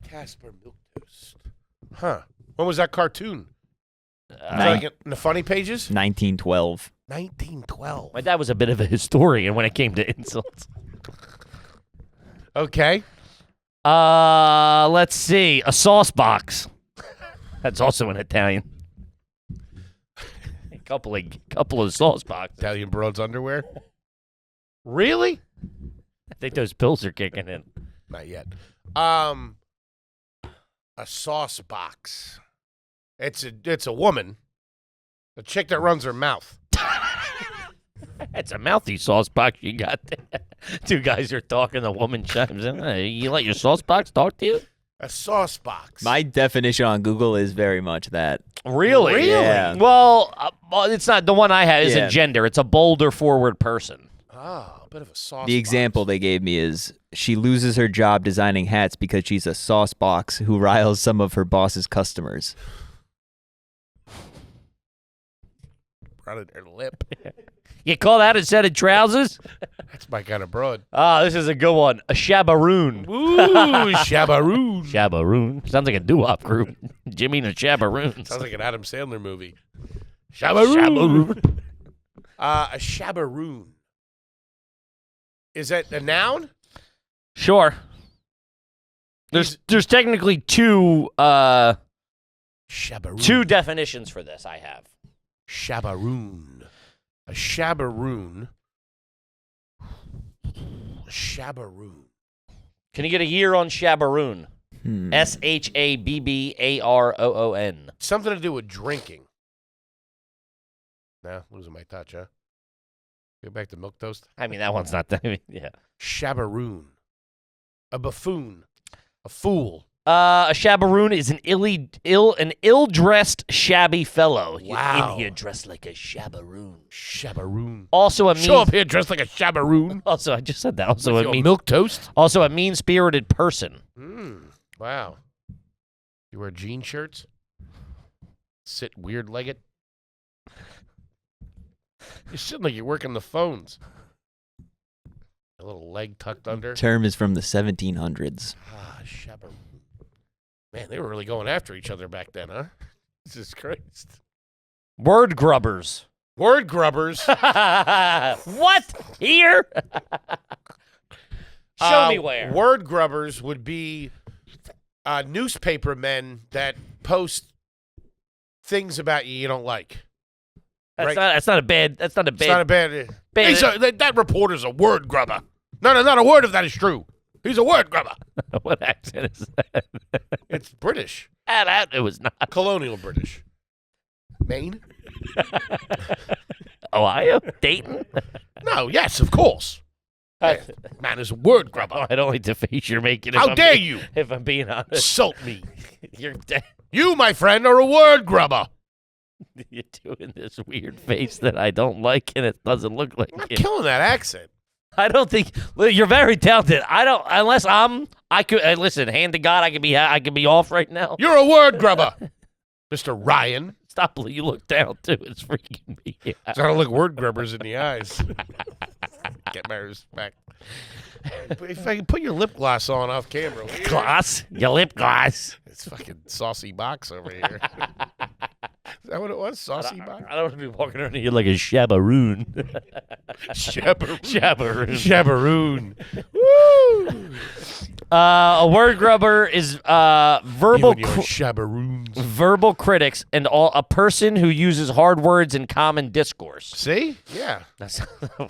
Speaker 2: Casper Milquetoast. Huh. When was that cartoon? Was that
Speaker 4: Nine-
Speaker 2: like in the funny pages?
Speaker 4: 1912.
Speaker 2: 1912.
Speaker 3: My dad was a bit of a historian when it came to insults.
Speaker 2: Okay.
Speaker 3: Let's see. A sauce box. That's also an Italian. A couple of sauce boxes.
Speaker 2: Italian broad's underwear. Really?
Speaker 3: I think those pills are kicking in.
Speaker 2: Not yet. A sauce box. It's a woman. A chick that runs her mouth.
Speaker 3: That's a mouthy sauce box you got there. Two guys are talking. The woman chimes in. Hey, you let your sauce box talk to you?
Speaker 2: A sauce box.
Speaker 4: My definition on Google is very much that.
Speaker 3: Really?
Speaker 2: Really?
Speaker 4: Yeah.
Speaker 3: Well, it's not the one I have. Isn't
Speaker 4: Yeah.
Speaker 3: gender. It's a bolder, forward person.
Speaker 2: Oh, a bit of a sauce
Speaker 4: The example
Speaker 2: box.
Speaker 4: they gave me is she loses her job designing hats because she's a sauce box who riles some of her boss's customers.
Speaker 2: Right in her lip.
Speaker 3: You call that a set of trousers?
Speaker 2: That's my kind of broad.
Speaker 3: Ah, this is a good one. A shabaroon.
Speaker 2: Ooh, shabaroon.
Speaker 3: Shabaroon. Sounds like a doo-wop group. Jimmy and the Shabaroons.
Speaker 2: Sounds like an Adam Sandler movie. Shabaroon. A shabaroon. Is that a noun?
Speaker 3: Sure. There's technically two
Speaker 2: Shabaroon.
Speaker 3: definitions for this I have.
Speaker 2: Shabaroon. A shabaroon. A shabaroon.
Speaker 3: Can you get a year on shabaroon?
Speaker 4: Hmm.
Speaker 3: Shabbaroon.
Speaker 2: Something to do with drinking. Nah, losing my touch, huh? Go back to milk toast.
Speaker 3: I mean, that one's not that. Yeah.
Speaker 2: Shabaroon. A buffoon. A fool.
Speaker 3: A shabaroon is an ill-dressed, shabby fellow.
Speaker 2: Wow.
Speaker 3: You're in here dressed like a shabaroon.
Speaker 2: Shabaroon.
Speaker 3: Also a
Speaker 2: Show up here dressed like a shabaroon.
Speaker 3: Also, I just said that. Also
Speaker 2: With
Speaker 3: a
Speaker 2: your
Speaker 3: mean.
Speaker 2: milk toast.
Speaker 3: Also a mean-spirited person.
Speaker 2: Wow. You wear jean shirts? Sit weird-legged? You're sitting like you're working the phones. A little leg tucked under.
Speaker 4: Term is from the 1700s.
Speaker 2: Ah, shabaroon. Man, they were really going after each other back then, huh? Jesus Christ.
Speaker 3: Word grubbers.
Speaker 2: Word grubbers.
Speaker 3: What? Here? Show me where.
Speaker 2: Word grubbers would be newspaper men that post things about you don't like.
Speaker 3: That's
Speaker 2: Right.
Speaker 3: not a bad.
Speaker 2: It's not a bad.
Speaker 3: Bad-
Speaker 2: That reporter's a word grubber. No, not a word of that is true. He's a word grubber.
Speaker 3: What accent is that?
Speaker 2: It's British.
Speaker 3: It was not.
Speaker 2: Colonial British. Maine?
Speaker 3: Ohio? Dayton?
Speaker 2: No, yes, of course. Man is a word grubber.
Speaker 3: I don't like the face you're making.
Speaker 2: How dare you
Speaker 3: If I'm being honest.
Speaker 2: insult me?
Speaker 3: You're
Speaker 2: You, my friend, are a word grubber.
Speaker 3: You're doing this weird face that I don't like, and it doesn't look like
Speaker 2: I'm not
Speaker 3: you.
Speaker 2: killing that accent.
Speaker 3: I don't think you're very talented. I don't unless I could listen. Hand to God, I could be off right now.
Speaker 2: You're a word grubber, Mr. Ryan.
Speaker 3: Stop. You look down too. It's freaking me out.
Speaker 2: So I don't look word grubbers in the eyes. Get my respect. If I can put your lip gloss on off camera. will you?
Speaker 3: Gloss, your lip gloss.
Speaker 2: It's fucking saucy box over here. Is that what it was? Saucy box?
Speaker 3: I don't want to be walking around here like a shabaroon.
Speaker 2: Shabaroon.
Speaker 3: Shabaroon.
Speaker 2: Woo!
Speaker 3: A word grubber is verbal
Speaker 2: You and your shabaroons.
Speaker 3: verbal critics and a person who uses hard words in common discourse.
Speaker 2: See? Yeah.
Speaker 3: That's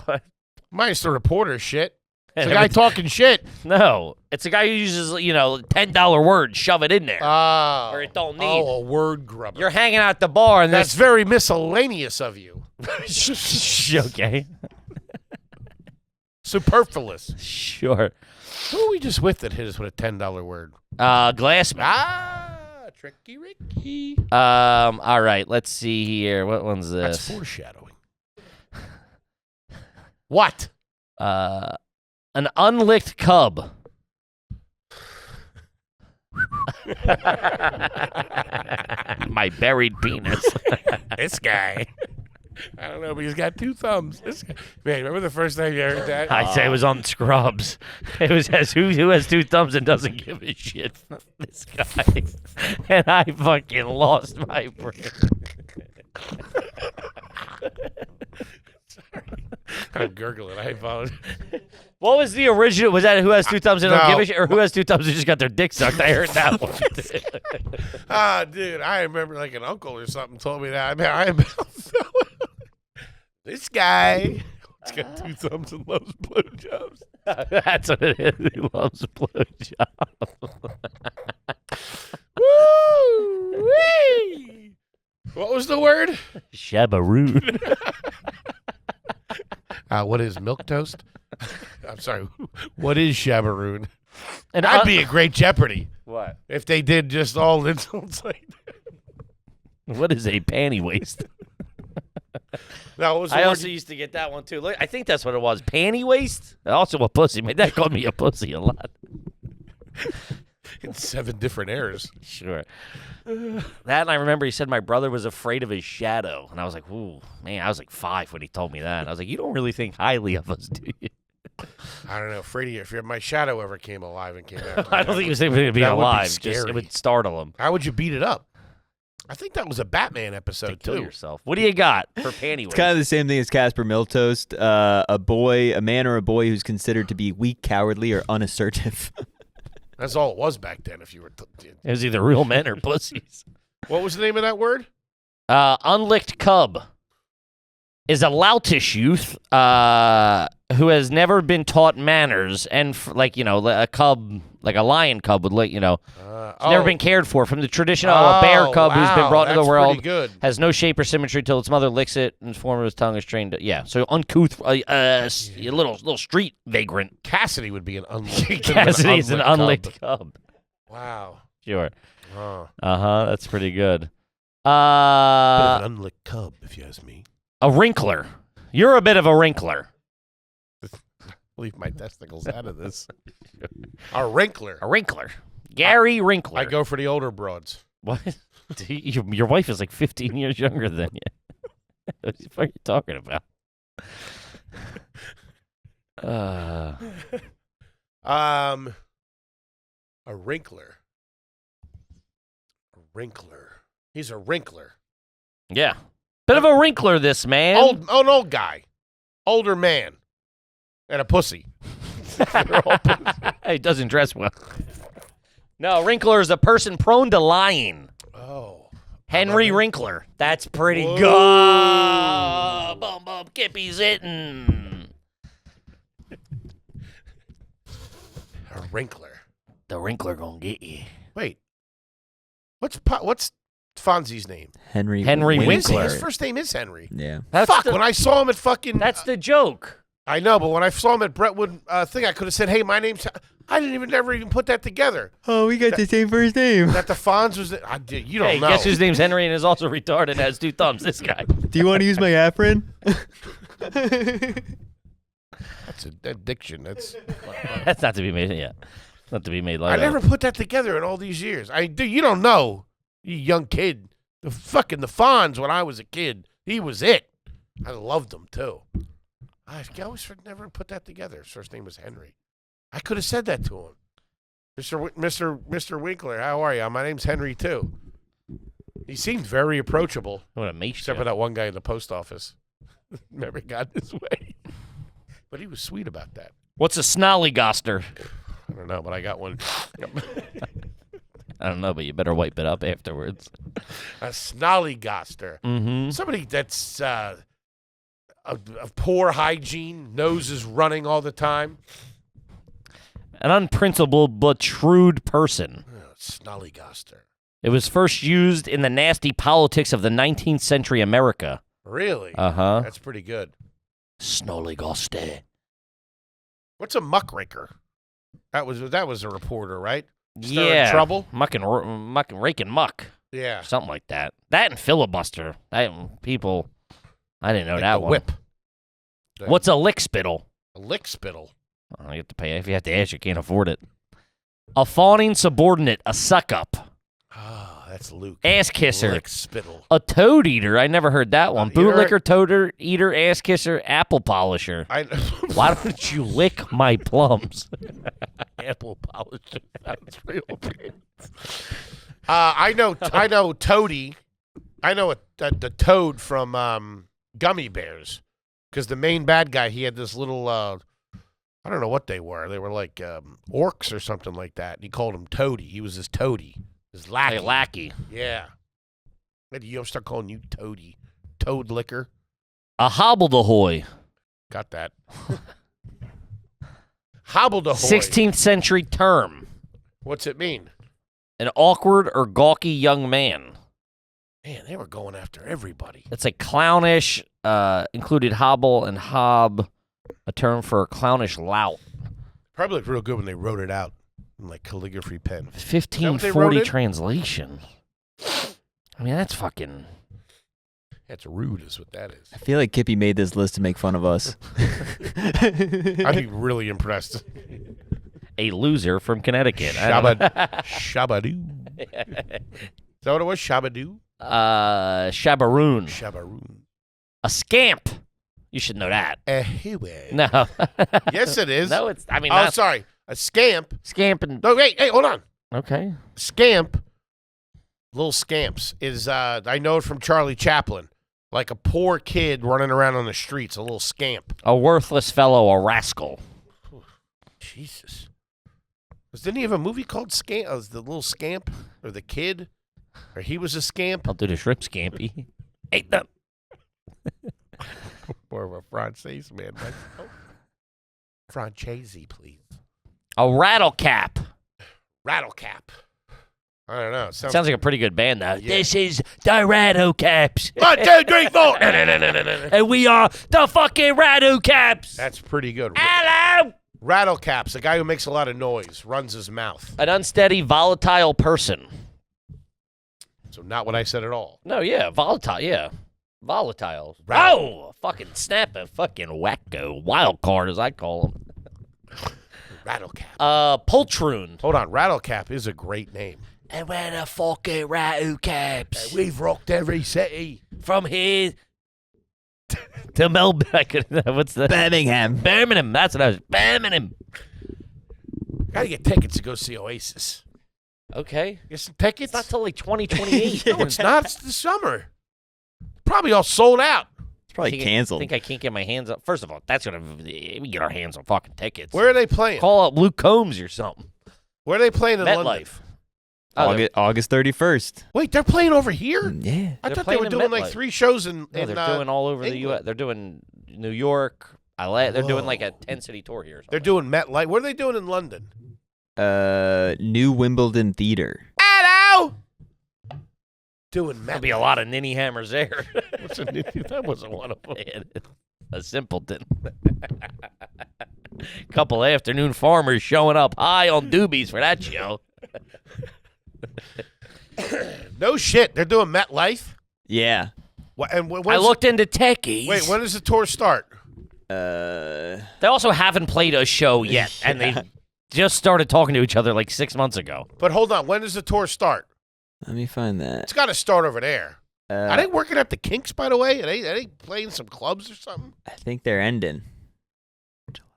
Speaker 3: what.
Speaker 2: Minus the reporter shit. It's a guy talking shit.
Speaker 3: No, it's a guy who uses $10 words, shove it in there.
Speaker 2: Oh.
Speaker 3: Where it don't need.
Speaker 2: Oh, a word grubber.
Speaker 3: You're hanging out at the bar and
Speaker 2: That's very miscellaneous of you.
Speaker 3: okay.
Speaker 2: Superfluous.
Speaker 3: Sure.
Speaker 2: Who are we just with that hit us with a $10 word?
Speaker 3: Glassman.
Speaker 2: Tricky Ricky.
Speaker 3: All right, let's see here. What one's this?
Speaker 2: That's foreshadowing. What?
Speaker 3: An unlicked cub. My buried penis.
Speaker 2: This guy. I don't know, but he's got two thumbs. This guy. Man, remember the first time you heard that?
Speaker 3: I'd say it was on Scrubs. It was who has two thumbs and doesn't give a shit. This guy. And I fucking lost my brain.
Speaker 2: I'm gurgling. I apologize.
Speaker 3: What was the original? Was that who has two thumbs and don't
Speaker 2: No.
Speaker 3: give a shit? Or who has two thumbs and just got their dick sucked? I heard that one.
Speaker 2: Dude, I remember like an uncle or something told me that. This guy. He's got two thumbs and loves blowjobs.
Speaker 3: That's what it is. He loves blowjobs.
Speaker 2: Woo! What was the word?
Speaker 3: Shabaroon.
Speaker 2: What is milk toast? I'm sorry. What is shabaroon?
Speaker 3: And
Speaker 2: That'd be a great Jeopardy
Speaker 3: what?
Speaker 2: if they did just all insults like that.
Speaker 3: What is a panty waist?
Speaker 2: That was the
Speaker 3: I
Speaker 2: word-
Speaker 3: also used to get that one too. Look, I think that's what it was. Panty waist? Also a pussy. My dad called me a pussy a lot.
Speaker 2: in 7 different errors.
Speaker 3: Sure. That, and I remember he said my brother was afraid of his shadow. And I was like, ooh, man, I was like 5 when he told me that. I was like, you don't really think highly of us, do you?
Speaker 2: I don't know, Freddie, if my shadow ever came alive and came after me,
Speaker 3: I don't think he was thinking of being
Speaker 2: That would be
Speaker 3: alive. Just,
Speaker 2: scary.
Speaker 3: it would startle him.
Speaker 2: how would you beat it up? I think that was a Batman episode,
Speaker 3: Kill
Speaker 2: too.
Speaker 3: yourself. What do you got for panty waist?
Speaker 4: It's kind of the same thing as Casper Miltoast. A man or a boy who's considered to be weak, cowardly, or unassertive.
Speaker 2: That's all it was back then, if you were...
Speaker 3: It was either real men or pussies.
Speaker 2: What was the name of that word?
Speaker 3: Unlicked cub is a loutish youth who has never been taught manners, and a cub, like a lion cub, would never been cared for. From the tradition, a bear cub who's been brought into the world
Speaker 2: Pretty good.
Speaker 3: has no shape or symmetry till its mother licks it, and the form of his tongue is trained. Yeah, so uncouth, a little street vagrant.
Speaker 2: Cassidy would be an unlicked
Speaker 3: Cassidy is an unlicked cub.
Speaker 2: Wow.
Speaker 3: Sure.
Speaker 2: Oh.
Speaker 3: That's pretty good.
Speaker 2: Bit of an unlicked cub, if you ask me.
Speaker 3: A wrinkler. You're a bit of a wrinkler.
Speaker 2: Leave my testicles out of this. A wrinkler.
Speaker 3: A wrinkler. Gary Wrinkler.
Speaker 2: I go for the older broads.
Speaker 3: What? Your wife is like 15 years younger than you. What the fuck are you talking about?
Speaker 2: A wrinkler. A wrinkler. He's a wrinkler.
Speaker 3: Yeah. Bit of a wrinkler, this man.
Speaker 2: An old guy. Older man. And a pussy. They're all pussies.
Speaker 3: He doesn't dress well. No, wrinkler is a person prone to lying.
Speaker 2: Oh.
Speaker 3: Henry Wrinkler. That's pretty
Speaker 2: Whoa.
Speaker 3: good. Bum bum Kippy's hitting.
Speaker 2: A wrinkler.
Speaker 3: The wrinkler gonna get you.
Speaker 2: Wait. What's Fonzie's name?
Speaker 4: Henry
Speaker 3: Winkler.
Speaker 2: His first name is Henry.
Speaker 4: Yeah.
Speaker 2: Fuck, when I saw him at fucking...
Speaker 3: That's the joke.
Speaker 2: I know, but when I saw him at Brentwood thing, I could have said, hey, my name's... I didn't even never even put that together.
Speaker 4: Oh, we got the same first name.
Speaker 2: That the Fonz was. I did. You don't
Speaker 3: Hey,
Speaker 2: know.
Speaker 3: guess whose name's Henry and is also retarded and has 2 thumbs? This guy.
Speaker 4: Do you want to use my Afrin?
Speaker 2: That's an addiction. That's.
Speaker 3: That's not to be made. Yeah, not to be made like
Speaker 2: I
Speaker 3: that.
Speaker 2: never put that together in all these years. Dude, you don't know, you young kid. The Fonz when I was a kid, he was it. I loved him too. I always never put that together. His first name was Henry. I could have said that to him. Mr. Winkler, how are you? My name's Henry too. He seemed very approachable,
Speaker 3: What a mace
Speaker 2: except for
Speaker 3: job.
Speaker 2: that one guy in the post office. Never got his way. But he was sweet about that.
Speaker 3: What's a snollygoster?
Speaker 2: I don't know, but I got one.
Speaker 3: I don't know, but you better wipe it up afterwards.
Speaker 2: A snollygoster.
Speaker 3: Mm-hmm.
Speaker 2: Somebody that's of poor hygiene, nose is running all the time.
Speaker 3: An unprincipled but shrewd person.
Speaker 2: Oh, snollygoster.
Speaker 3: It was first used in the nasty politics of the 19th century America.
Speaker 2: Really?
Speaker 3: Uh-huh.
Speaker 2: That's pretty good.
Speaker 3: Snollygoster.
Speaker 2: What's a muckraker? That was a reporter, right? Stirring
Speaker 3: Yeah.
Speaker 2: trouble?
Speaker 3: Raking muck.
Speaker 2: Yeah.
Speaker 3: Something like that. That and filibuster. People, I didn't know
Speaker 2: Like
Speaker 3: that
Speaker 2: the
Speaker 3: one.
Speaker 2: whip.
Speaker 3: What's a lick spittle?
Speaker 2: A lick spittle.
Speaker 3: Oh, you have to pay. If you have to ask, you can't afford it. A fawning subordinate. A suck-up.
Speaker 2: Ah, that's Luke.
Speaker 3: Ass kisser.
Speaker 2: Lick spittle.
Speaker 3: A toad eater. I never heard that one.
Speaker 2: You never
Speaker 3: Bootlicker, toad eater, ass kisser, apple polisher. Why don't you lick my plums?
Speaker 2: Apple polisher. That's real big. I know Toady. I know the toad from Gummy Bears, because the main bad guy, he had this little I don't know what they were. They were like orcs or something like that. And he called him Toady. He was his toady, his lackey.
Speaker 3: Hey, lackey.
Speaker 2: Yeah. Maybe you'll start calling you Toady. Toad liquor.
Speaker 3: A hobbledehoy.
Speaker 2: Got that. Hobbledehoy.
Speaker 3: 16th century term.
Speaker 2: What's it mean?
Speaker 3: An awkward or gawky young man.
Speaker 2: Man, they were going after everybody.
Speaker 3: It's a clownish, included hobble and hob, a term for a clownish lout.
Speaker 2: Probably looked real good when they wrote it out in like calligraphy pen. what they wrote
Speaker 3: 1540
Speaker 2: in?
Speaker 3: translation. I mean, that's fucking...
Speaker 2: That's rude is what that is.
Speaker 4: I feel like Kippy made this list to make fun of us.
Speaker 2: I'd be really impressed.
Speaker 3: A loser from Connecticut. I don't know.
Speaker 2: Shabadoo. Is that what it was? Shabadoo?
Speaker 3: Shabaroon.
Speaker 2: Shabaroon.
Speaker 3: A scamp. You should know that.
Speaker 2: Anyway.
Speaker 3: No.
Speaker 2: Yes, it is.
Speaker 3: No, it's... I mean,
Speaker 2: Oh,
Speaker 3: not
Speaker 2: sorry. A scamp.
Speaker 3: scamping.
Speaker 2: No, wait, hey, hold on.
Speaker 3: Okay.
Speaker 2: Scamp, little scamps, is, I know it from Charlie Chaplin. Like a poor kid running around on the streets, a little scamp.
Speaker 3: A worthless fellow, a rascal.
Speaker 2: Jesus. Didn't he have a movie called Scamp? The little scamp? Or the kid? Or he was a scamp?
Speaker 3: I'll do the shrimp scampi. Ain't that...
Speaker 2: More of a Francaise man. Franchese, please.
Speaker 3: A rattlecap.
Speaker 2: Rattlecap. I don't know. It
Speaker 3: Sounds like a pretty good band, though.
Speaker 2: Yeah.
Speaker 3: This is the Rattlecaps.
Speaker 2: 1, 2, 3, 4.
Speaker 3: And we are the fucking Rattlecaps.
Speaker 2: That's pretty good.
Speaker 3: Hello.
Speaker 2: Rattlecaps, a guy who makes a lot of noise, runs his mouth.
Speaker 3: An unsteady, volatile person.
Speaker 2: So not what I said at all.
Speaker 3: No, yeah, volatile, yeah. Volatile.
Speaker 2: Rattle.
Speaker 3: Oh, fucking snap a fucking wacko. Wild card, as I call them.
Speaker 2: Rattlecap.
Speaker 3: Poltroon.
Speaker 2: Hold on. Rattlecap is a great name.
Speaker 3: And we're the fucking Rattlecaps.
Speaker 2: We've rocked every city.
Speaker 3: From here to Melbourne. What's the...
Speaker 4: Birmingham.
Speaker 3: Birmingham. That's what I was... Birmingham.
Speaker 2: Gotta get tickets to go see Oasis.
Speaker 3: Okay.
Speaker 2: Get some tickets?
Speaker 3: It's not till like 2028.
Speaker 2: No, it's not. It's the summer. Probably all sold out.
Speaker 4: It's probably canceled.
Speaker 3: I think I can't get my hands up. First of all, that's going to... We get our hands on fucking tickets.
Speaker 2: Where are they playing?
Speaker 3: Call up Luke Combs or something.
Speaker 2: Where are they playing in London?
Speaker 3: MetLife. Oh,
Speaker 4: August 31st.
Speaker 2: Wait, they're playing over here?
Speaker 4: Yeah.
Speaker 2: I
Speaker 3: They're
Speaker 2: thought they were
Speaker 3: playing in
Speaker 2: doing like
Speaker 3: MetLife.
Speaker 2: 3 shows in
Speaker 3: no, they're doing all over the
Speaker 2: England.
Speaker 3: U.S. They're doing New York, LA. They're doing like a
Speaker 2: Whoa.
Speaker 3: 10-city tour here. Or
Speaker 2: They're
Speaker 3: something.
Speaker 2: doing MetLife. What are they doing in London?
Speaker 4: New Wimbledon Theater.
Speaker 2: Hello! Doing MetLife.
Speaker 3: There'll be a lot of ninny hammers there.
Speaker 2: That wasn't one of them.
Speaker 3: A simpleton. Couple afternoon farmers showing up high on doobies for that show.
Speaker 2: No shit. They're doing MetLife?
Speaker 4: Yeah.
Speaker 3: I looked into techies.
Speaker 2: Wait, when does the tour start?
Speaker 3: They also haven't played a show yet, and they just started talking to each other like 6 months ago.
Speaker 2: But hold on. When does the tour start?
Speaker 4: Let me find that.
Speaker 2: It's got to start over there. Are they working at the Kinks, by the way? Are they playing some clubs or something?
Speaker 4: I think they're ending.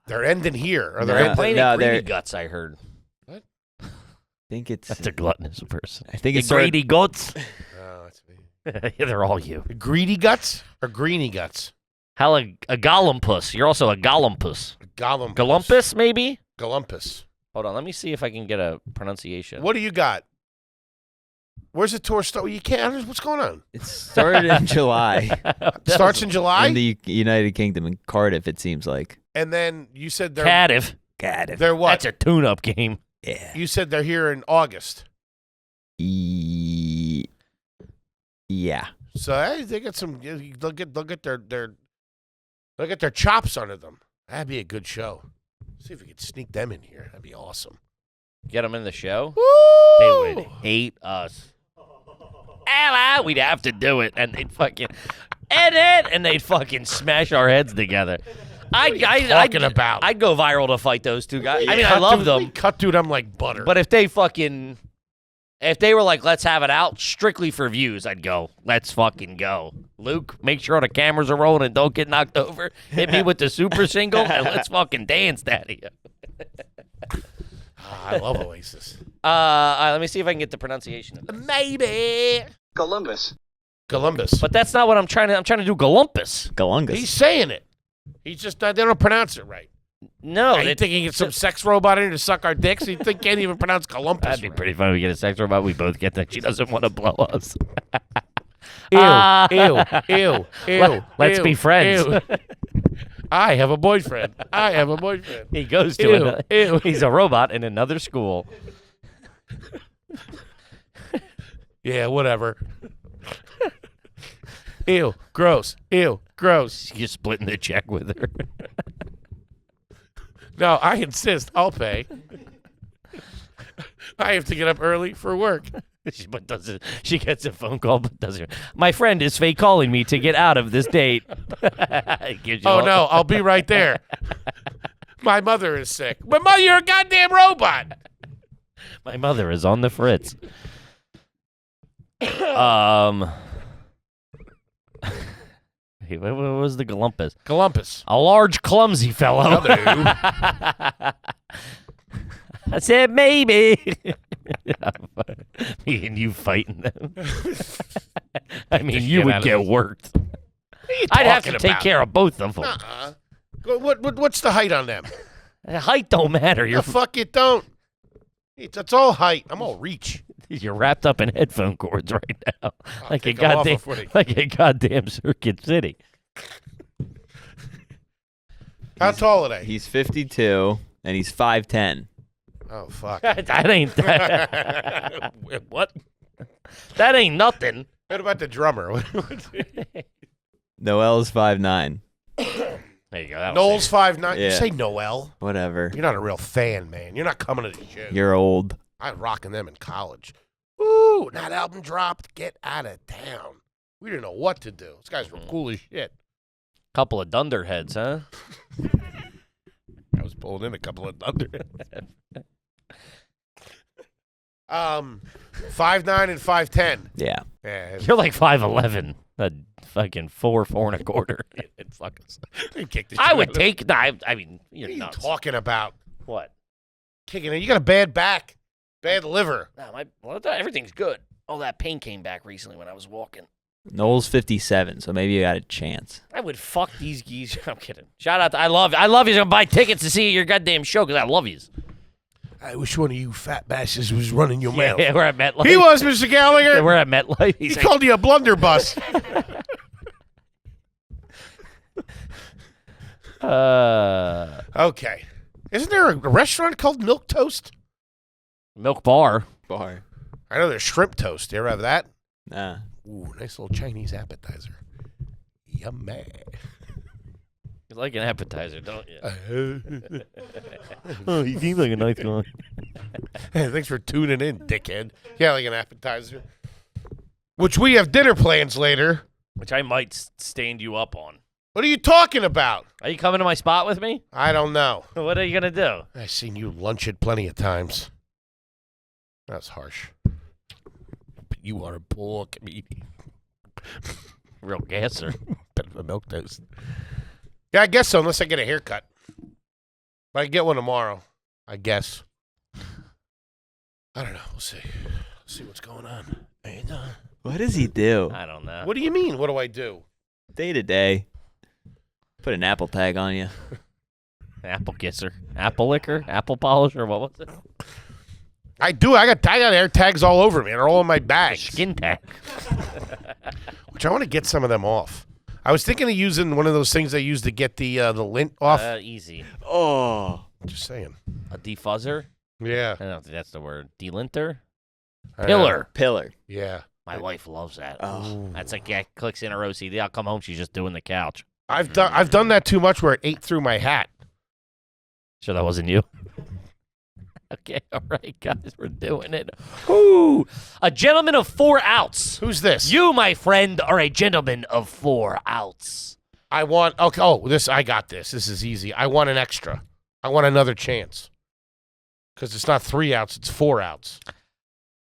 Speaker 2: They're ending here. Or
Speaker 3: They're
Speaker 2: they're
Speaker 3: playing
Speaker 4: no,
Speaker 3: at Greedy
Speaker 4: they're-
Speaker 3: Guts, I heard.
Speaker 4: I think it's.
Speaker 3: That's a gluttonous person.
Speaker 4: I think
Speaker 3: The
Speaker 4: it's sort of-
Speaker 3: Greedy Guts.
Speaker 2: Oh, that's me.
Speaker 3: Yeah, they're all you.
Speaker 2: Greedy Guts or Greeny Guts?
Speaker 3: Hell, a Gollumpus. You're also a Gollumpus.
Speaker 2: Gollum.
Speaker 3: Golumpus, maybe?
Speaker 2: Golumpus.
Speaker 3: Hold on, let me see if I can get a pronunciation.
Speaker 2: What do you got? Where's the tour start? You can't. What's going on?
Speaker 4: It started in July
Speaker 2: Starts in July,
Speaker 4: in the United Kingdom, in Cardiff, it seems like.
Speaker 2: and then you said they're
Speaker 3: Cardiff.
Speaker 2: they're what?
Speaker 3: That's a tune-up game.
Speaker 4: Yeah.
Speaker 2: You said they're here in August.
Speaker 4: Yeah.
Speaker 2: So hey, they got some. Look at their chops under them. That'd be a good show. See if we could sneak them in here. That'd be awesome.
Speaker 3: Get them in the show.
Speaker 2: Woo!
Speaker 3: They would hate us. Ella, we'd have to do it, and they'd fucking edit, and they'd fucking smash our heads together. I'd go viral to fight those two guys. I mean, I love them,
Speaker 2: Cut through them like butter.
Speaker 3: but if they were like, let's have it out strictly for views, I'd go, let's fucking go. Luke, make sure the cameras are rolling and don't get knocked over. Hit me with the super single, and let's fucking dance, daddy.
Speaker 2: I love Oasis.
Speaker 3: Let me see if I can get the pronunciation of this.
Speaker 2: Maybe
Speaker 5: Columbus.
Speaker 2: Columbus.
Speaker 3: But that's not what I'm trying to do Golumpus.
Speaker 4: Galungus.
Speaker 2: He's saying it. He's just they don't pronounce it right.
Speaker 3: No,
Speaker 2: You think he gets some sex robot in here to suck our dicks? He can't even pronounce Columbus.
Speaker 3: that'd be
Speaker 2: right.
Speaker 3: pretty funny. We get a sex robot. We both get that she doesn't want to blow us.
Speaker 2: Ew,
Speaker 3: Ah.
Speaker 2: ew.
Speaker 3: Let's be friends.
Speaker 2: Ew. I have a boyfriend.
Speaker 3: He goes to
Speaker 2: Ew,
Speaker 3: another.
Speaker 2: ew.
Speaker 3: He's a robot in another school.
Speaker 2: Yeah, whatever. Ew, gross. Ew, gross.
Speaker 3: You're splitting the check with her.
Speaker 2: No, I insist. I'll pay. I have to get up early for work.
Speaker 3: But doesn't. She gets a phone call, but doesn't. My friend is fake calling me to get out of this date. Gives you
Speaker 2: Oh,
Speaker 3: all-
Speaker 2: no, I'll be right there. My mother is sick. But, Mother, you're a goddamn robot.
Speaker 3: My mother is on the fritz. Hey, what was the Golumpus?
Speaker 2: Columbus.
Speaker 3: A large, clumsy fellow. I said maybe. Me and you fighting them. I mean, you
Speaker 2: shit out
Speaker 3: would
Speaker 2: of
Speaker 3: get
Speaker 2: this.
Speaker 3: worked. I'd have to
Speaker 2: talking
Speaker 3: take
Speaker 2: about?
Speaker 3: care of both of them.
Speaker 2: Uh-uh. What's the height on them?
Speaker 3: Height don't matter.
Speaker 2: The fuck it don't. It's all height. I'm all reach.
Speaker 3: You're wrapped up in headphone cords right now, like a
Speaker 2: take 'em off
Speaker 3: goddamn,
Speaker 2: before they-
Speaker 3: like a goddamn Circuit City.
Speaker 2: How tall are they?
Speaker 4: He's 52, and he's 5'10".
Speaker 2: Oh, fuck.
Speaker 3: That ain't that. What? That ain't nothing.
Speaker 2: What about the drummer?
Speaker 4: Noel's 5'9".
Speaker 3: There you go. That was
Speaker 2: Noel's
Speaker 3: it.
Speaker 2: 5'9". You
Speaker 4: Yeah.
Speaker 2: say Noel.
Speaker 4: Whatever.
Speaker 2: You're not a real fan, man. You're not coming to the show.
Speaker 4: You're old.
Speaker 2: I was rocking them in college. Ooh, that album dropped. Get out of town. We didn't know what to do. Those guys were cool as shit.
Speaker 3: Couple of dunderheads, huh?
Speaker 2: I was pulling in a couple of thunder. 5'9" and 5'10".
Speaker 4: Yeah.
Speaker 2: Yeah,
Speaker 3: You're like 5'11", a fucking 4 and a quarter.
Speaker 2: it fucking. They kicked the
Speaker 3: I
Speaker 2: shit
Speaker 3: would
Speaker 2: out of-
Speaker 3: take. No, I mean, you're
Speaker 2: What are you
Speaker 3: nuts.
Speaker 2: talking about?
Speaker 3: What?
Speaker 2: Kicking it. You got a bad back, bad liver.
Speaker 3: No, everything's good. All that pain came back recently when I was walking.
Speaker 4: Noel's 57, so maybe you got a chance.
Speaker 3: I would fuck these geese. I'm kidding. Shout out. I love you. Gonna buy tickets to see your goddamn show because I love you.
Speaker 2: I wish one of you fat bastards was running your mouth.
Speaker 3: Yeah, we're at MetLife.
Speaker 2: He was, Mr. Gallagher.
Speaker 3: Yeah, we're at MetLife.
Speaker 2: He
Speaker 3: He's like,
Speaker 2: called you a blunderbuss. Okay. Isn't there a restaurant called Milk Toast?
Speaker 3: Milk Bar.
Speaker 4: Bar.
Speaker 2: I know there's shrimp toast. You ever have that?
Speaker 4: Nah.
Speaker 2: Ooh, nice little Chinese appetizer. Yummy.
Speaker 3: You like an appetizer, don't you? Oh, he seems like a nice guy.
Speaker 2: Hey, thanks for tuning in, dickhead. Yeah, like an appetizer. Which we have dinner plans later.
Speaker 3: Which I might stand you up on.
Speaker 2: What are you talking about?
Speaker 3: Are you coming to my spot with me?
Speaker 2: I don't know.
Speaker 3: What are you going to do?
Speaker 2: I've seen you lunch it plenty of times. That's harsh. But you are a poor comedian.
Speaker 3: Real gasser.
Speaker 2: Better than milk toast. Yeah, I guess so, unless I get a haircut. I get one tomorrow, I guess. I don't know. We'll see. See what's going on.
Speaker 4: What does he do?
Speaker 3: I don't know.
Speaker 2: What do you mean? What do I do?
Speaker 4: Day to day. Put an Apple tag on you.
Speaker 3: Apple kisser. Apple licker? Apple polisher? What was it?
Speaker 2: I do. I got air tags all over me. They're all in my bags.
Speaker 3: Skin tag.
Speaker 2: Which I want to get some of them off. I was thinking of using one of those things they use to get the lint off.
Speaker 3: Easy.
Speaker 4: Oh.
Speaker 2: Just saying.
Speaker 3: A defuzzer?
Speaker 2: Yeah.
Speaker 3: I don't think that's the word. Delinter?
Speaker 2: I
Speaker 3: Pillar.
Speaker 4: Pillar.
Speaker 2: Yeah.
Speaker 3: My wife loves that.
Speaker 4: Oh.
Speaker 3: That's like, yeah, clicks in her OCD. I'll come home, she's just doing the couch.
Speaker 2: I've done that too much where it ate through my hat.
Speaker 3: Sure that wasn't you? Okay, all right, guys, we're doing it. Ooh, a gentleman of 4 outs.
Speaker 2: Who's this?
Speaker 3: You, my friend, are a gentleman of 4 outs.
Speaker 2: I want. Okay. Oh, I got this. This is easy. I want an extra. I want another chance. Because it's not 3 outs. It's 4 outs.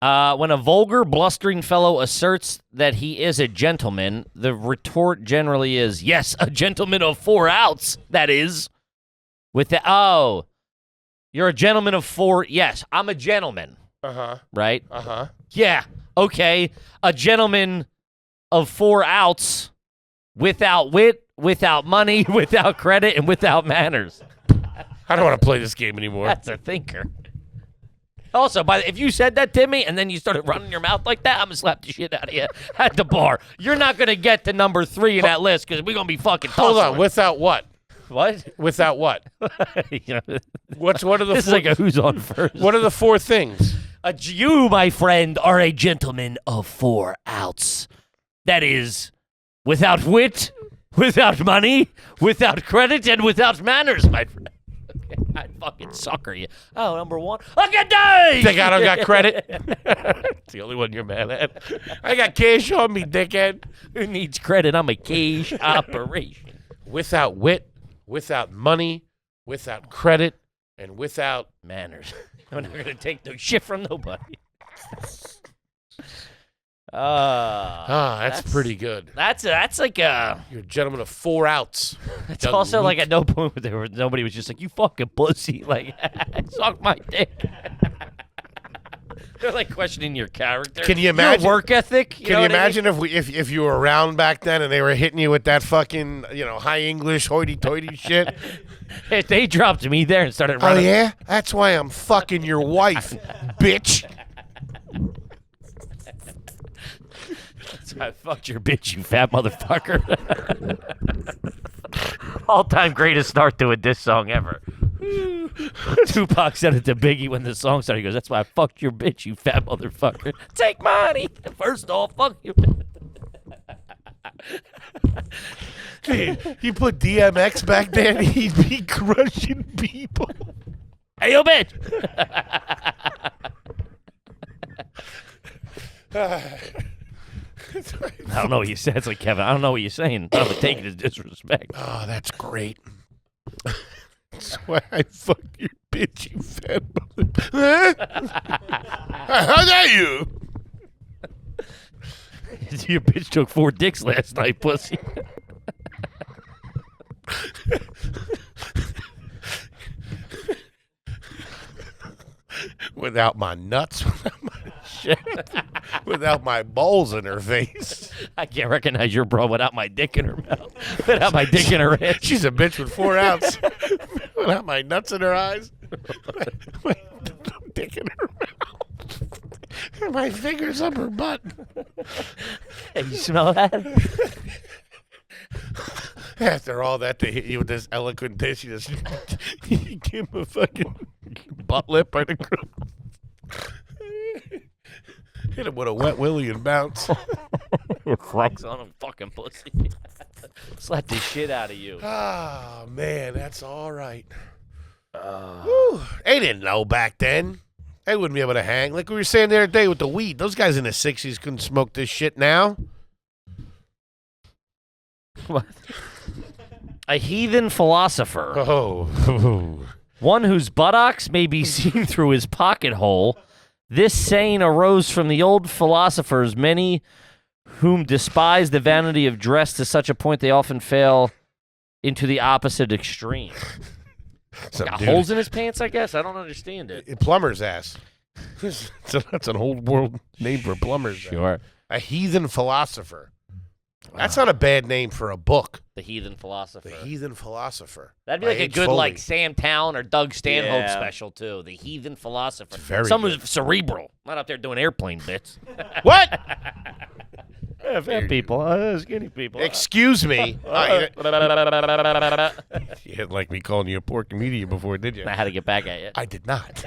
Speaker 3: When a vulgar, blustering fellow asserts that he is a gentleman, the retort generally is, yes, a gentleman of 4 outs, that is. With the, oh, you're a gentleman of 4. Yes, I'm a gentleman.
Speaker 2: Uh-huh.
Speaker 3: Right?
Speaker 2: Uh-huh.
Speaker 3: Yeah, okay. A gentleman of 4 outs without wit, without money, without credit, and without manners.
Speaker 2: I don't want to play this game anymore.
Speaker 3: That's a thinker. Also, if you said that to me and then you started running your mouth like that, I'm going to slap the shit out of you at the bar. You're not going to get to number 3 in that list because we're going to be fucking
Speaker 2: Hold
Speaker 3: tussling.
Speaker 2: on. Without what?
Speaker 3: What?
Speaker 2: Without what?
Speaker 3: You know,
Speaker 2: What are the
Speaker 3: this is like a who's on first.
Speaker 2: What are the 4 things?
Speaker 3: You, my friend, are a gentleman of 4 outs. That is, without wit, without money, without credit, and without manners, my friend. I'd fucking sucker you. Oh, number 1. Look at that!
Speaker 2: Think I don't got credit? It's the only one you're mad at. I got cash on me, dickhead.
Speaker 3: Who needs credit? I'm a cash operation.
Speaker 2: Without wit, without money, without credit, and without
Speaker 3: Manners. I'm not going to take no shit from nobody. That's
Speaker 2: pretty good.
Speaker 3: That's like a...
Speaker 2: You're a gentleman of 4 outs.
Speaker 3: It's also like at no point nobody was just like, you fucking pussy. Like, suck my dick. They're like questioning your character.
Speaker 2: Can you imagine
Speaker 3: your work ethic?
Speaker 2: Can you imagine if you were around back then and they were hitting you with that fucking high English hoity-toity shit?
Speaker 3: If they dropped me there and started
Speaker 2: Oh
Speaker 3: running.
Speaker 2: yeah, that's why I'm fucking your wife, bitch.
Speaker 3: I fucked your bitch, you fat motherfucker. All-time greatest start to a diss song ever. Tupac said it to Biggie when the song started. He goes, that's why I fucked your bitch, you fat motherfucker. Take money. First off, fuck you.
Speaker 2: You put DMX back then, he'd be crushing people.
Speaker 3: Hey, yo, bitch. I don't know what you said. It's like, Kevin, I don't know what you're saying. I would take it as disrespect.
Speaker 2: Oh, that's great. That's why I fucked your bitch, you fat motherfucker. How dare you?
Speaker 3: Your bitch took 4 dicks last night, pussy.
Speaker 2: Without my nuts, without my shit, without my balls in her face.
Speaker 3: I can't recognize your bro without my dick in her mouth. Without my dick in her ass.
Speaker 2: She's a bitch with 4 outs. Without my nuts in her eyes. My dick in her mouth. And my fingers up her butt.
Speaker 3: Hey, you smell that?
Speaker 2: After all that, they hit you with this eloquent dish. You just you give him a fucking butt lip right across. Hit him with a wet willy and bounce.
Speaker 3: Flex on him, fucking pussy. Slap the shit out of you.
Speaker 2: Oh, man, that's all right. Whew. They didn't know back then. They wouldn't be able to hang. Like we were saying the other day with the weed. Those guys in the 60s couldn't smoke this shit now.
Speaker 3: What? A heathen philosopher.
Speaker 2: Oh.
Speaker 3: One whose buttocks may be seen through his pocket hole. This saying arose from the old philosophers, many whom despise the vanity of dress to such a point they often fail into the opposite extreme. Got holes in his pants, I guess? I don't understand it.
Speaker 2: Plumber's ass. That's an old world name for a plumber's ass.
Speaker 3: Sure.
Speaker 2: A heathen philosopher. That's not a bad name for a book.
Speaker 3: The heathen philosopher.
Speaker 2: The heathen philosopher.
Speaker 3: That'd be
Speaker 2: By
Speaker 3: like a
Speaker 2: H.
Speaker 3: good
Speaker 2: Foley.
Speaker 3: like Sam Town or Doug Stanhope
Speaker 4: Yeah.
Speaker 3: special too. The heathen philosopher.
Speaker 2: It's very
Speaker 3: Someone
Speaker 2: good.
Speaker 3: who's cerebral, not up there doing airplane bits.
Speaker 2: What?
Speaker 3: Fat people, skinny people.
Speaker 2: Excuse me. You didn't like me calling you a poor comedian before, did you?
Speaker 3: I had to get back at you.
Speaker 2: I did not.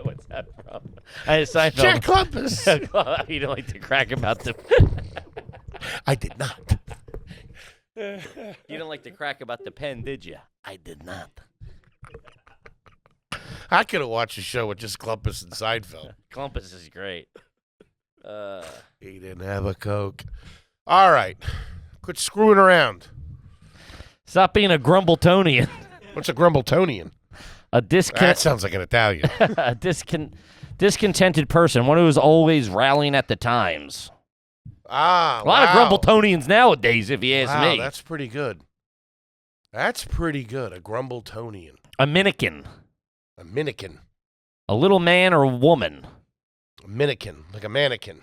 Speaker 3: What's that from? I Seinfeld.
Speaker 2: Jack Clumpus.
Speaker 3: You don't like to crack about the.
Speaker 2: I did not.
Speaker 3: You didn't like to crack about the pen, did you? I did not.
Speaker 2: I could have watched a show with just Clumpus and Seinfeld.
Speaker 3: Clumpus is great.
Speaker 2: He didn't have a Coke. All right. Quit screwing around.
Speaker 3: Stop being a Grumbletonian.
Speaker 2: What's a Grumbletonian?
Speaker 3: A
Speaker 2: That sounds like an Italian.
Speaker 3: a discontented person, one who is always rallying at the times.
Speaker 2: Ah,
Speaker 3: A lot of Grumbletonians nowadays, if you ask
Speaker 2: Wow,
Speaker 3: me.
Speaker 2: that's pretty good. That's pretty good. A Grumbletonian.
Speaker 3: A Minikin.
Speaker 2: A Minikin.
Speaker 3: A little man or woman.
Speaker 2: A Minikin. Like a mannequin.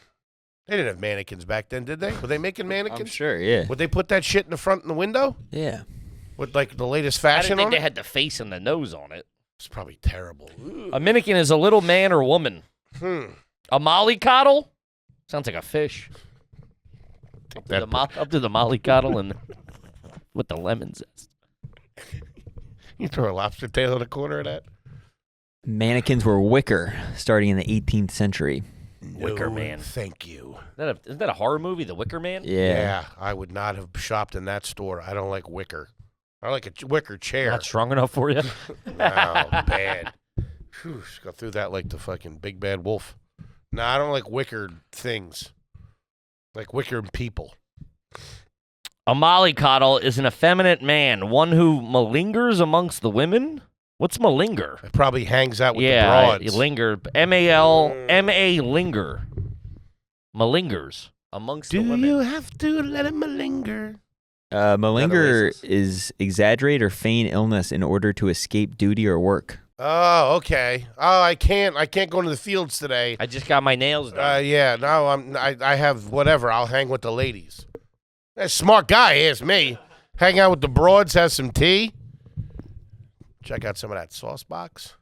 Speaker 2: They didn't have mannequins back then, did they? Were they making mannequins?
Speaker 4: I'm sure, yeah.
Speaker 2: Would they put that shit in the front and the window?
Speaker 4: Yeah.
Speaker 2: With like the latest
Speaker 3: I
Speaker 2: fashion
Speaker 3: didn't think
Speaker 2: on
Speaker 3: they
Speaker 2: it?
Speaker 3: had the face and the nose on it.
Speaker 2: It's probably terrible.
Speaker 3: A Minikin is a little man or woman. A mollycoddle? Sounds like a fish. Up to the mollycoddle and with the lemon zest.
Speaker 2: You throw a lobster tail in the corner of that?
Speaker 4: Mannequins were wicker starting in the 18th century.
Speaker 3: Wicker
Speaker 2: No,
Speaker 3: Man.
Speaker 2: Thank you.
Speaker 3: Isn't that a horror movie, The Wicker Man?
Speaker 4: Yeah.
Speaker 2: I would not have shopped in that store. I don't like wicker. I like a wicker chair.
Speaker 3: Not strong enough for you?
Speaker 2: Oh, bad. Whew, go through that like the fucking big bad wolf. No, I don't like wicker things. Like wicker people.
Speaker 3: A mollycoddle is an effeminate man, one who malingers amongst the women. What's malinger?
Speaker 2: It probably hangs out with the
Speaker 3: Yeah,
Speaker 2: broads.
Speaker 3: linger. M-A-L-M-A linger. Malingers amongst the women.
Speaker 2: have to let him malinger?
Speaker 4: Malinger
Speaker 3: races.
Speaker 4: is exaggerate or feign illness in order to escape duty or work.
Speaker 2: Oh, okay. Oh, I can't go into the fields today.
Speaker 3: I just got my nails done.
Speaker 2: Yeah, no, I have whatever. I'll hang with the ladies. That's a smart guy, ask me. Hang out with the broads, have some tea. Check out some of that sauce box.